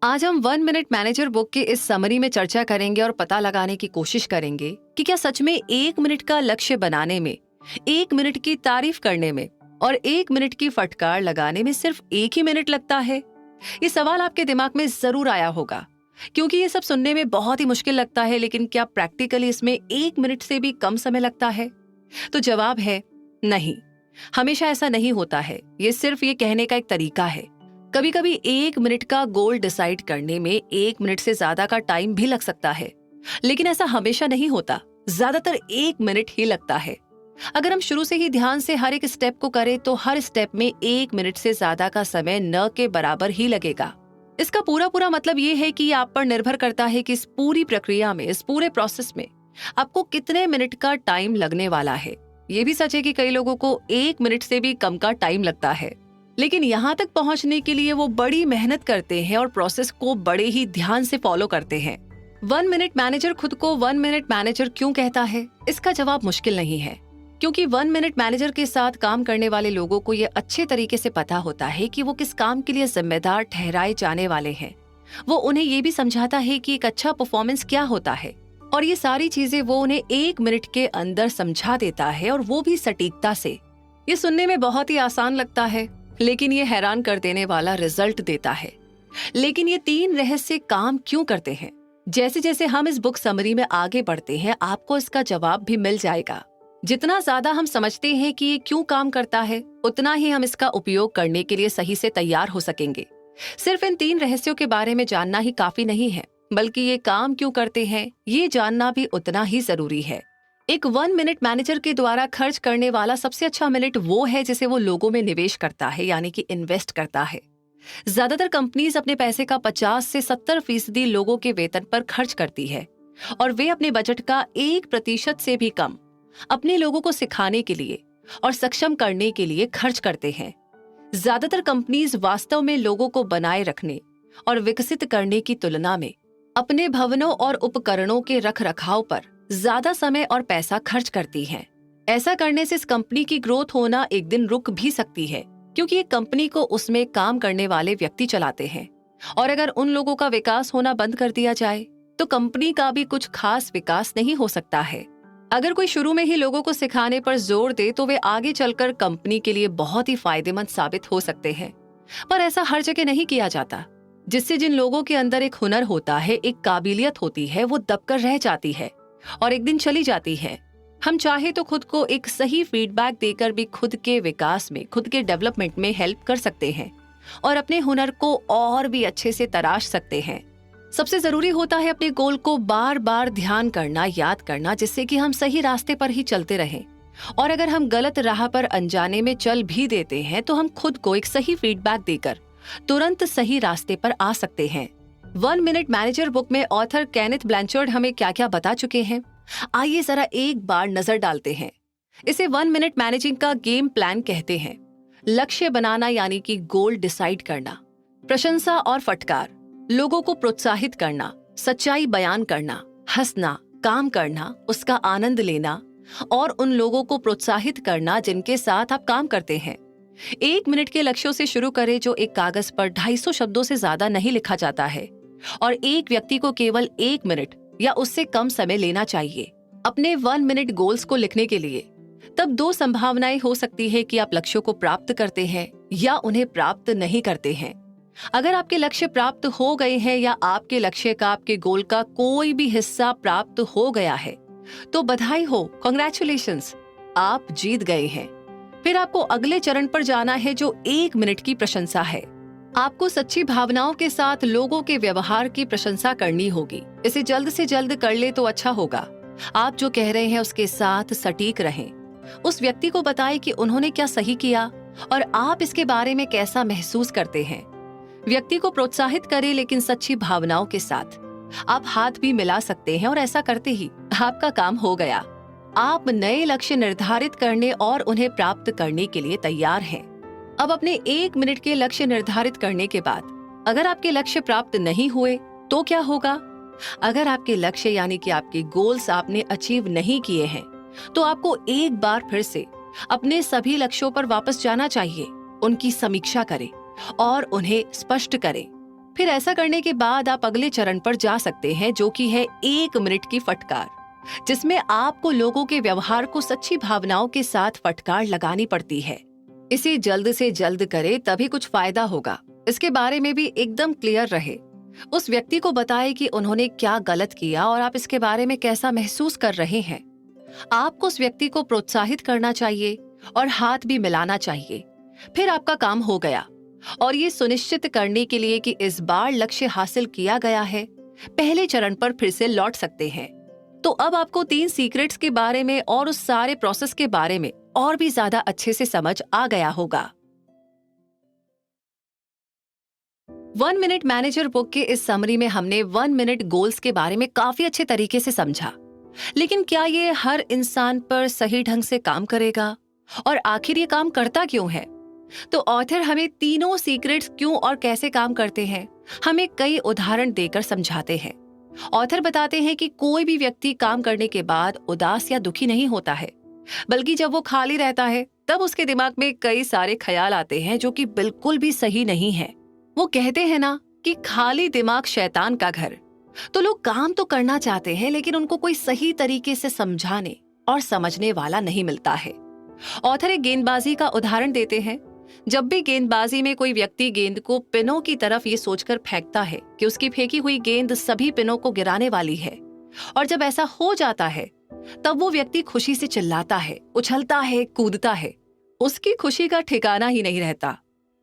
आज हम 1 मिनट मैनेजर बुक के इस समरी में चर्चा करेंगे और पता लगाने की कोशिश करेंगे कि क्या सच में 1 मिनट का लक्ष्य बनाने में, 1 मिनट की तारीफ करने में और 1 मिनट की फटकार लगाने में सिर्फ 1 ही मिनट लगता है। ये सवाल आपके दिमाग में जरूर आया होगा, क्योंकि ये सब सुनने में बहुत ही मुश्किल लगता है, लेकिन क्या प्रैक्टिकली इसमें 1 मिनट से भी कम समय लगता है? तो जवाब है नहीं, हमेशा ऐसा नहीं होता है। ये सिर्फ ये कहने का एक तरीका है। कभी कभी 1 मिनट का गोल डिसाइड करने में 1 मिनट से ज्यादा का टाइम भी लग सकता है, लेकिन ऐसा हमेशा नहीं होता। ज्यादातर 1 मिनट ही लगता है। अगर हम शुरू से ही ध्यान से हर एक स्टेप को करें तो हर स्टेप में 1 मिनट से ज्यादा का समय न के बराबर ही लगेगा। इसका पूरा मतलब ये है कि ये आप पर निर्भर करता है कि इस पूरी प्रक्रिया में, इस पूरे प्रोसेस में आपको कितने मिनट का टाइम लगने वाला है। ये भी सच है कि कई लोगों को 1 मिनट से भी कम का टाइम लगता है, लेकिन यहाँ तक पहुँचने के लिए वो बड़ी मेहनत करते हैं और प्रोसेस को बड़े ही ध्यान से फॉलो करते हैं। 1 मिनट मैनेजर खुद को 1 मिनट मैनेजर क्यों कहता है? इसका जवाब मुश्किल नहीं है, क्योंकि 1 मिनट मैनेजर के साथ काम करने वाले लोगों को ये अच्छे तरीके से पता होता है कि वो किस काम के लिए जिम्मेदार ठहराए जाने वाले हैं। वो उन्हें ये भी समझाता है कि एक अच्छा परफॉर्मेंस क्या होता है, और ये सारी चीजें वो उन्हें 1 मिनट के अंदर समझा देता है, और वो भी सटीकता से। ये सुनने में बहुत ही आसान लगता है, लेकिन ये हैरान कर देने वाला रिजल्ट देता है। लेकिन ये 3 रहस्य काम क्यों करते हैं? जैसे जैसे हम इस बुक समरी में आगे बढ़ते हैं, आपको इसका जवाब भी मिल जाएगा। जितना ज्यादा हम समझते हैं कि ये क्यों काम करता है, उतना ही हम इसका उपयोग करने के लिए सही से तैयार हो सकेंगे। सिर्फ इन 3 रहस्यों के बारे में जानना ही काफी नहीं है, बल्कि ये काम क्यों करते हैं ये जानना भी उतना ही जरूरी है। एक 1 मिनट मैनेजर के द्वारा खर्च करने वाला सबसे अच्छा मिनट वो है जिसे वो लोगों में निवेश करता है, यानी कि इन्वेस्ट करता है। ज्यादातर कंपनीज अपने पैसे का 50 से 70% लोगों के वेतन पर खर्च करती है, और वे अपने बजट का 1% से भी कम अपने लोगों को सिखाने के लिए और सक्षम करने के लिए खर्च करते हैं। ज्यादातर कंपनीज वास्तव में लोगों को बनाए रखने और विकसित करने की तुलना में अपने भवनों और उपकरणों के रखरखाव पर ज्यादा समय और पैसा खर्च करती हैं। ऐसा करने से इस कंपनी की ग्रोथ होना एक दिन रुक भी सकती है, क्योंकि ये कंपनी को उसमें काम करने वाले व्यक्ति चलाते हैं, और अगर उन लोगों का विकास होना बंद कर दिया जाए तो कंपनी का भी कुछ खास विकास नहीं हो सकता है। अगर कोई शुरू में ही लोगों को सिखाने पर जोर दे तो वे आगे चलकर कंपनी के लिए बहुत ही फायदेमंद साबित हो सकते हैं, पर ऐसा हर जगह नहीं किया जाता। जिससे जिन लोगों के अंदर एक हुनर होता है, एक काबिलियत होती है, वो दबकर रह जाती है और एक दिन चली जाती है। हम चाहे तो खुद को एक सही फीडबैक देकर भी खुद के विकास में, खुद के डेवलपमेंट में हेल्प कर सकते हैं और अपने हुनर को और भी अच्छे से तराश सकते हैं। सबसे जरूरी होता है अपने गोल को बार बार ध्यान करना, याद करना, जिससे कि हम सही रास्ते पर ही चलते रहें। और अगर हम गलत राह पर अनजाने में चल भी देते हैं तो हम खुद को एक सही फीडबैक देकर तुरंत सही रास्ते पर आ सकते हैं। 1 मिनट मैनेजर बुक में ऑथर केनेथ ब्लैंचर्ड हमें क्या क्या बता चुके हैं, आइए जरा एक बार नजर डालते हैं। इसे 1 मिनट मैनेजिंग का गेम प्लान कहते हैं। लक्ष्य बनाना यानी कि गोल डिसाइड करना, प्रशंसा और फटकार, लोगों को प्रोत्साहित करना, सच्चाई बयान करना, हंसना, काम करना, उसका आनंद लेना और उन लोगों को प्रोत्साहित करना जिनके साथ आप काम करते हैं। 1 मिनट के लक्ष्यों से शुरू करें जो एक कागज पर 250 शब्दों से ज्यादा नहीं लिखा जाता है, और एक व्यक्ति को केवल 1 मिनट या उससे कम समय लेना चाहिए अपने 1 मिनट गोल्स को लिखने के लिए। तब 2 संभावनाएं हो सकती है कि आप लक्ष्यों को प्राप्त करते हैं या उन्हें प्राप्त नहीं करते हैं। अगर आपके लक्ष्य प्राप्त हो गए हैं या आपके लक्ष्य का, आपके गोल का कोई भी हिस्सा प्राप्त हो गया है तो बधाई हो, कांग्रेचुलेशंस, आप जीत गए हैं। फिर आपको अगले चरण पर जाना है जो 1 मिनट की प्रशंसा है। आपको सच्ची भावनाओं के साथ लोगों के व्यवहार की प्रशंसा करनी होगी। इसे जल्द से जल्द कर ले तो अच्छा होगा। आप जो कह रहे हैं उसके साथ सटीक रहें। उस व्यक्ति को बताएं कि उन्होंने क्या सही किया और आप इसके बारे में कैसा महसूस करते हैं। व्यक्ति को प्रोत्साहित करें, लेकिन सच्ची भावनाओं के साथ। आप हाथ भी मिला सकते हैं और ऐसा करते ही आपका काम हो गया। आप नए लक्ष्य निर्धारित करने और उन्हें प्राप्त करने के लिए तैयार हैं। अब अपने 1 मिनट के लक्ष्य निर्धारित करने के बाद अगर आपके लक्ष्य प्राप्त नहीं हुए तो क्या होगा? अगर आपके लक्ष्य यानी कि आपके गोल्स आपने अचीव नहीं किए हैं, तो आपको एक बार फिर से अपने सभी लक्ष्यों पर वापस जाना चाहिए, उनकी समीक्षा करें और उन्हें स्पष्ट करें। फिर ऐसा करने के बाद आप अगले चरण पर जा सकते हैं, जो कि है 1 मिनट की फटकार, जिसमें आपको लोगों के व्यवहार को सच्ची भावनाओं के साथ फटकार लगानी पड़ती है। इसे जल्द से जल्द करें, तभी कुछ फायदा होगा। इसके बारे में भी एकदम क्लियर रहे। उस व्यक्ति को बताएं कि उन्होंने क्या गलत किया और आप इसके बारे में कैसा महसूस कर रहे हैं। आपको उस व्यक्ति को प्रोत्साहित करना चाहिए और हाथ भी मिलाना चाहिए। फिर आपका काम हो गया। और ये सुनिश्चित करने के लिए कि इस बार लक्ष्य हासिल किया गया है, पहले चरण पर फिर से लौट सकते हैं। तो अब आपको 3 सीक्रेट्स के बारे में और उस सारे प्रोसेस के बारे में और भी ज्यादा अच्छे से समझ आ गया होगा। 1 मिनट मैनेजर बुक के इस समरी में हमने 1 मिनट गोल्स के बारे में काफी अच्छे तरीके से समझा। लेकिन क्या ये हर इंसान पर सही ढंग से काम करेगा? और आखिर ये काम करता क्यों है? तो ऑथर हमें तीनों सीक्रेट्स क्यों और कैसे काम करते हैं, हमें कई उदाहरण देकर समझाते हैं। ऑथर बताते हैं कि कोई भी व्यक्ति काम करने के बाद उदास या दुखी नहीं होता है, बल्कि जब वो खाली रहता है तब उसके दिमाग में कई सारे ख्याल आते हैं जो कि बिल्कुल भी सही नहीं है। वो कहते हैं ना कि खाली दिमाग शैतान का घर। तो लोग काम तो करना चाहते हैं, लेकिन उनको कोई सही तरीके से समझाने और समझने वाला नहीं मिलता है। ऑथर एक गेंदबाजी का उदाहरण देते हैं। जब भी गेंदबाजी में कोई व्यक्ति गेंद को पिनों की तरफ ये सोचकर फेंकता है कि उसकी फेंकी हुई गेंद सभी पिनों को गिराने वाली है, और जब ऐसा हो जाता है तब वो व्यक्ति खुशी से चिल्लाता है, उछलता है, कूदता है। उसकी खुशी का ठिकाना ही नहीं रहता।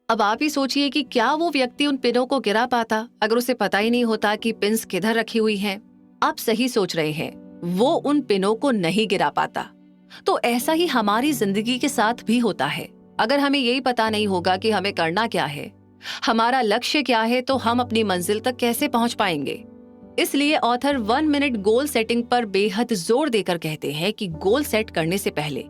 अब आप ही सोचिए कि क्या वो व्यक्ति उन पिनों को गिरा पाता अगर उसे पता ही नहीं होता कि पिन्स किधर रखी हुई हैं? आप सही सोच रहे हैं, वो उन पिनों को नहीं गिरा पाता। तो ऐसा ही हमारी जिंदगी के साथ भी होता है। अगर हमें यही पता नहीं होगा कि हमें करना क्या है, हमारा लक्ष्य क्या है, तो हम अपनी मंजिल तक कैसे पहुंच पाएंगे? इसलिए ऑथर 1 मिनट गोल सेटिंग पर बेहद जोर देकर कहते हैं कि गोल सेट करने से पहले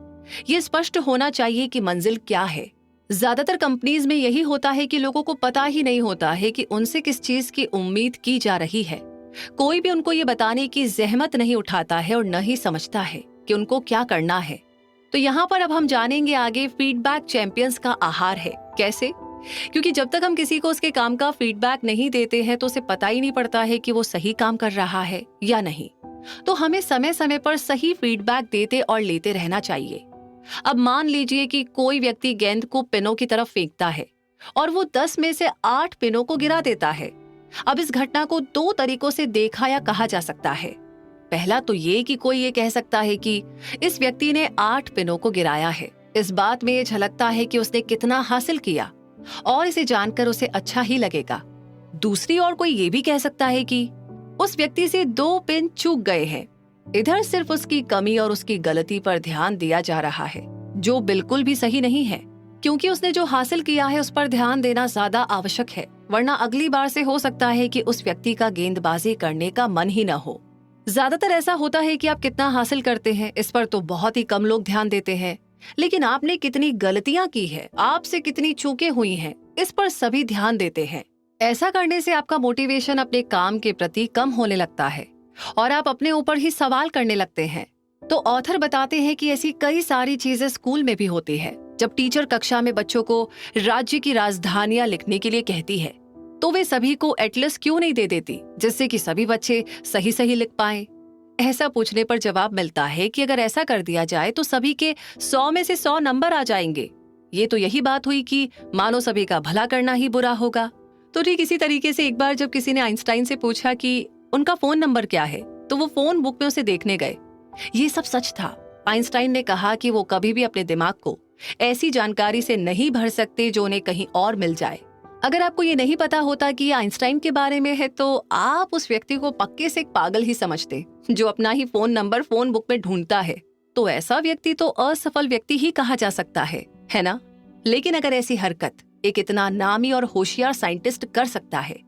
ये स्पष्ट होना चाहिए कि मंजिल क्या है। ज्यादातर कंपनीज में यही होता है कि लोगों को पता ही नहीं होता है कि उनसे किस चीज की उम्मीद की जा रही है। कोई भी उनको ये बताने की जहमत नहीं उठाता है और न ही समझता है कि उनको क्या करना है। तो यहाँ पर अब हम जानेंगे आगे फीडबैक चैंपियंस का आहार है कैसे। क्योंकि जब तक हम किसी को उसके काम का फीडबैक नहीं देते हैं तो उसे पता ही नहीं पड़ता है कि वो सही काम कर रहा है या नहीं। तो हमें समय समय पर सही फीडबैक देते और लेते रहना चाहिए। अब मान लीजिए कि कोई व्यक्ति गेंद को पिनों की तरफ फेंकता है और वो 10 में से 8 पिनों को गिरा देता है। अब इस घटना को 2 तरीकों से देखा या कहा जा सकता है। पहला तो ये कि कोई ये कह सकता है कि इस व्यक्ति ने 8 पिनों को गिराया है। इस बात में ये झलकता है कि उसने कितना हासिल किया और इसे जानकर उसे अच्छा ही लगेगा। दूसरी ओर कोई ये भी कह सकता है कि उस व्यक्ति से 2 पिन चूक गए हैं। इधर सिर्फ उसकी कमी और उसकी गलती पर ध्यान दिया जा रहा है, जो बिल्कुल भी सही नहीं है, क्योंकि उसने जो हासिल किया है उस पर ध्यान देना ज्यादा आवश्यक है। वरना अगली बार से हो सकता है कि उस व्यक्ति का गेंदबाजी करने का मन ही न हो। ज्यादातर ऐसा होता है कि आप कितना हासिल करते हैं इस पर तो बहुत ही कम लोग ध्यान देते हैं, लेकिन आपने कितनी गलतियां की है, आपसे कितनी चूकें हुई हैं, इस पर सभी ध्यान देते हैं। ऐसा करने से आपका मोटिवेशन अपने काम के प्रति कम होने लगता है और आप अपने ऊपर ही सवाल करने लगते हैं। तो ऑथर बताते हैं कि ऐसी कई सारी चीजें स्कूल में भी होती है। जब टीचर कक्षा में बच्चों को राज्य की राजधानियां लिखने के लिए कहती है, तो वे सभी को एटलस क्यों नहीं दे देती, जिससे कि सभी बच्चे सही सही लिख पाएं। ऐसा पूछने पर जवाब मिलता है कि अगर ऐसा कर दिया जाए तो सभी के 100 में से 100 नंबर आ जाएंगे। ये तो यही बात हुई कि मानो सभी का भला करना ही बुरा होगा। तो ठीक इसी तरीके से एक बार जब किसी ने आइंस्टाइन से पूछा कि उनका फोन नंबर क्या है, तो वो फोन बुक में उसे देखने गए। ये सब सच था। आइंस्टाइन ने कहा कि वो कभी भी अपने दिमाग को ऐसी जानकारी से नहीं भर सकते जो उन्हें कहीं और मिल जाए। अगर आपको ये नहीं पता होता कि ये आइंस्टाइन के बारे में है, तो आप उस व्यक्ति को पक्के से एक पागल ही समझते जो अपना ही फोन नंबर फोन बुक में ढूंढता है। तो ऐसा व्यक्ति तो असफल व्यक्ति ही कहा जा सकता है ना? लेकिन अगर ऐसी हरकत एक इतना नामी और होशियार साइंटिस्ट कर सकता है,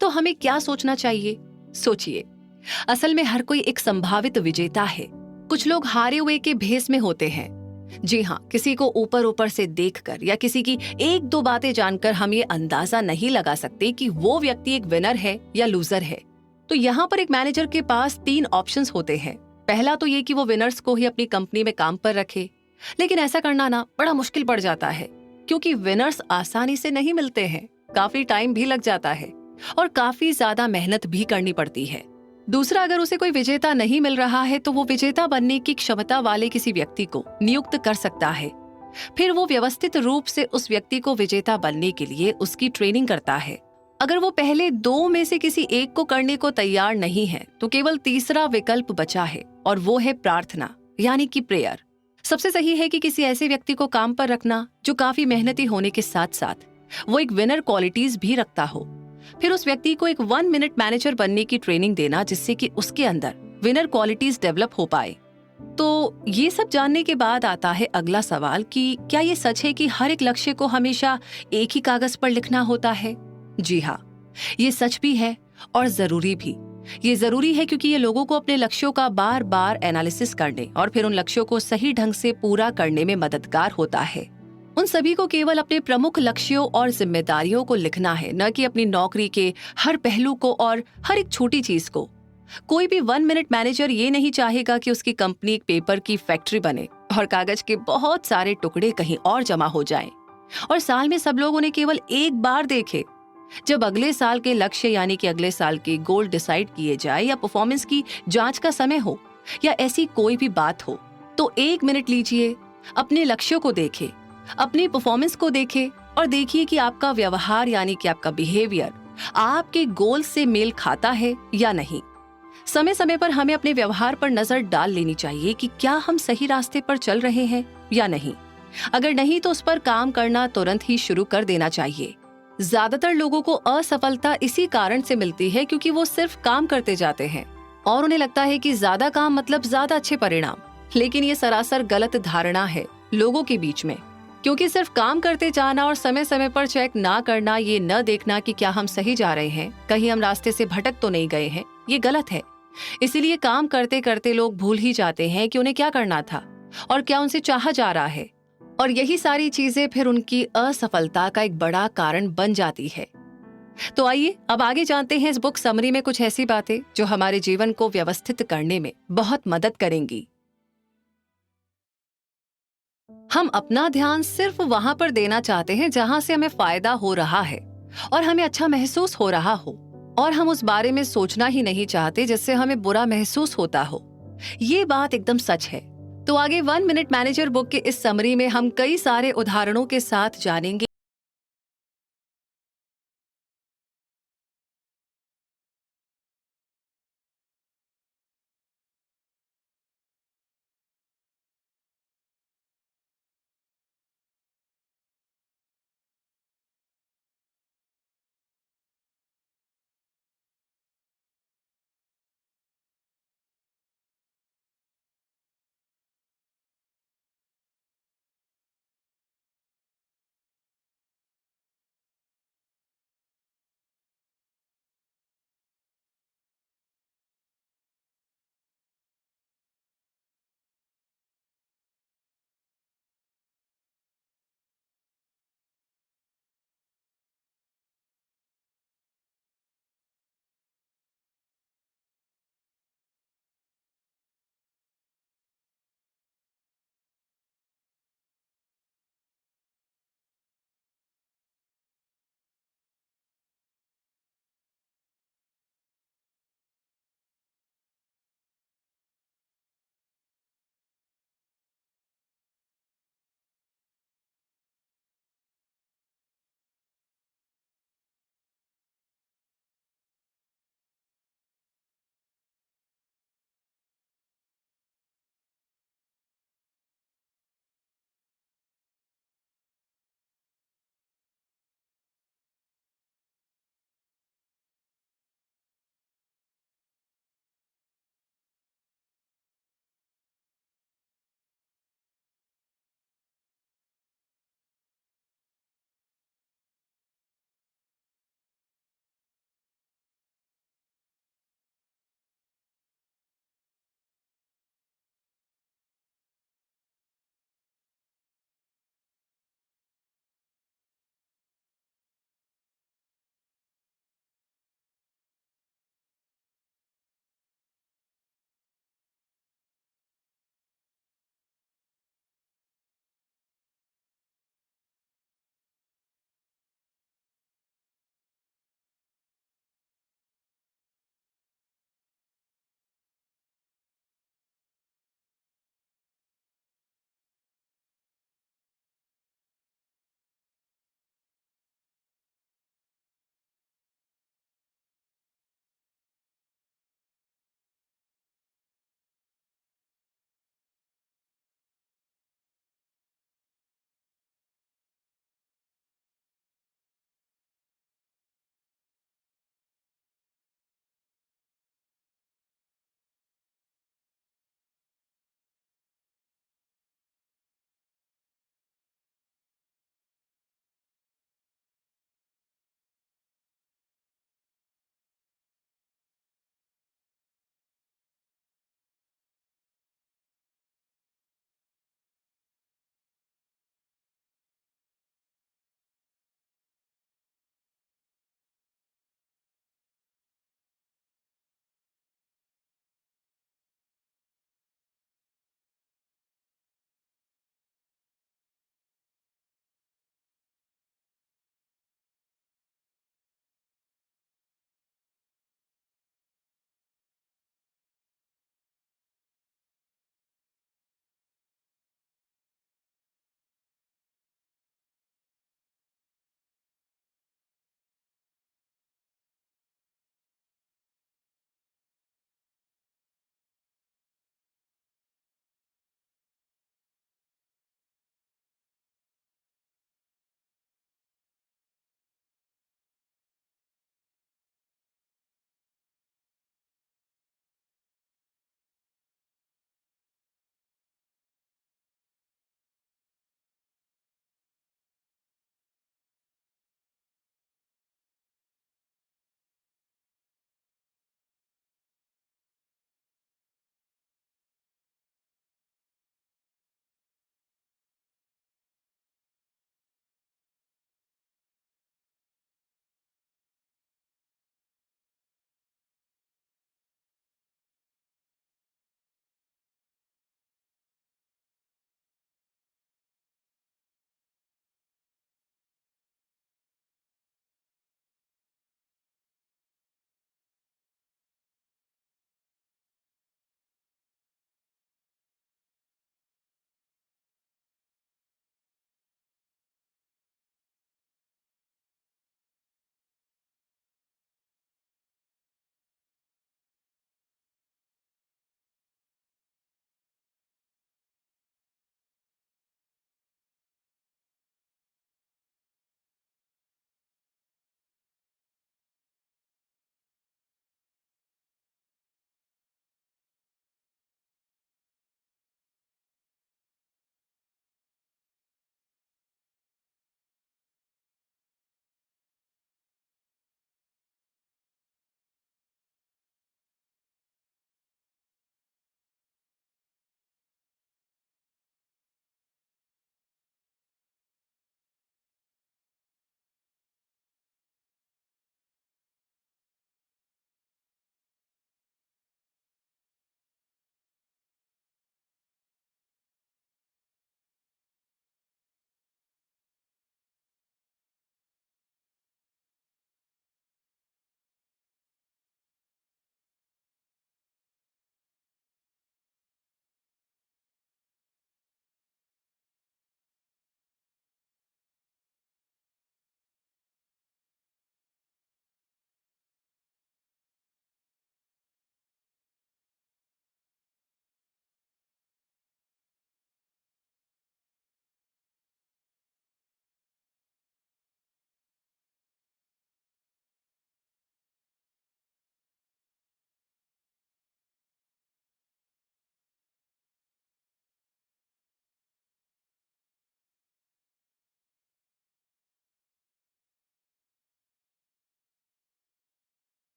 तो हमें क्या सोचना चाहिए? सोचिए, असल में हर कोई एक संभावित विजेता है। कुछ लोग हारे हुए के भेस में होते हैं। जी हाँ, किसी को ऊपर ऊपर से देखकर या किसी की एक दो बातें जानकर हम ये अंदाजा नहीं लगा सकते कि वो व्यक्ति एक विनर है या लूजर है। तो यहाँ पर एक मैनेजर के पास 3 ऑप्शंस होते हैं। पहला तो ये कि वो विनर्स को ही अपनी कंपनी में काम पर रखे, लेकिन ऐसा करना ना बड़ा मुश्किल पड़ जाता है, क्योंकि विनर्स आसानी से नहीं मिलते हैं, काफी टाइम भी लग जाता है और काफी ज्यादा मेहनत भी करनी पड़ती है। दूसरा, अगर उसे कोई विजेता नहीं मिल रहा है तो वो विजेता बनने की क्षमता वाले किसी व्यक्ति को नियुक्त कर सकता है। फिर वो व्यवस्थित रूप से उस व्यक्ति को विजेता बनने के लिए उसकी ट्रेनिंग करता है। अगर वो पहले 2 में से किसी एक को करने को तैयार नहीं है तो केवल तीसरा विकल्प बचा है, और वो है प्रार्थना, यानी कि प्रेयर। सबसे सही है कि किसी ऐसे व्यक्ति को काम पर रखना जो काफी मेहनती होने के साथ साथ वो एक विनर क्वालिटीज भी रखता हो। फिर उस व्यक्ति को एक 1 मिनट मैनेजर बनने की ट्रेनिंग देना, जिससे कि उसके अंदर विनर क्वालिटीज डेवलप हो पाए। तो ये सब जानने के बाद आता है अगला सवाल कि क्या ये सच है कि हर एक लक्ष्य को हमेशा एक ही कागज पर लिखना होता है? जी हाँ, ये सच भी है और जरूरी भी। ये जरूरी है क्योंकि ये लोगों को अपने लक्ष्यों का बार बार एनालिसिस करने और फिर उन लक्ष्यों को सही ढंग से पूरा करने में मददगार होता है। उन सभी को केवल अपने प्रमुख लक्ष्यों और जिम्मेदारियों को लिखना है, न कि अपनी नौकरी के हर पहलू को और हर एक छोटी चीज को। कोई भी 1 मिनट मैनेजर ये नहीं चाहेगा कि उसकी कंपनी एक पेपर की फैक्ट्री बने और कागज के बहुत सारे टुकड़े कहीं और जमा हो जाएं और साल में सब लोग उन्हें केवल एक बार देखें। जब अगले साल के लक्ष्य यानी कि अगले साल के गोल डिसाइड किए जाए या परफॉर्मेंस की जांच का समय हो या ऐसी कोई भी बात हो, तो 1 मिनट लीजिए, अपने लक्ष्यों को देखें, अपनी परफॉर्मेंस को देखें और देखिए कि आपका व्यवहार यानी कि आपका बिहेवियर आपके गोल से मेल खाता है या नहीं। समय समय पर हमें अपने व्यवहार पर नजर डाल लेनी चाहिए कि क्या हम सही रास्ते पर चल रहे हैं या नहीं। अगर नहीं तो उस पर काम करना तुरंत ही शुरू कर देना चाहिए। ज्यादातर लोगों को असफलता इसी कारण से मिलती है क्योंकि वो सिर्फ काम करते जाते हैं और उन्हें लगता है कि ज्यादा काम मतलब ज्यादा अच्छे परिणाम। लेकिन ये सरासर गलत धारणा है लोगों के बीच में, क्योंकि सिर्फ काम करते जाना और समय समय पर चेक ना करना, ये न देखना कि क्या हम सही जा रहे हैं, कहीं हम रास्ते से भटक तो नहीं गए हैं, ये गलत है। इसीलिए काम करते करते लोग भूल ही जाते हैं कि उन्हें क्या करना था और क्या उनसे चाहा जा रहा है, और यही सारी चीजें फिर उनकी असफलता का एक बड़ा कारण बन जाती है। तो आइए अब आगे जानते हैं इस बुक समरी में कुछ ऐसी बातें जो हमारे जीवन को व्यवस्थित करने में बहुत मदद करेंगी। हम अपना ध्यान सिर्फ वहां पर देना चाहते हैं जहां से हमें फायदा हो रहा है और हमें अच्छा महसूस हो रहा हो, और हम उस बारे में सोचना ही नहीं चाहते जिससे हमें बुरा महसूस होता हो। ये बात एकदम सच है। तो आगे 1 मिनट मैनेजर बुक के इस समरी में हम कई सारे उदाहरणों के साथ जानेंगे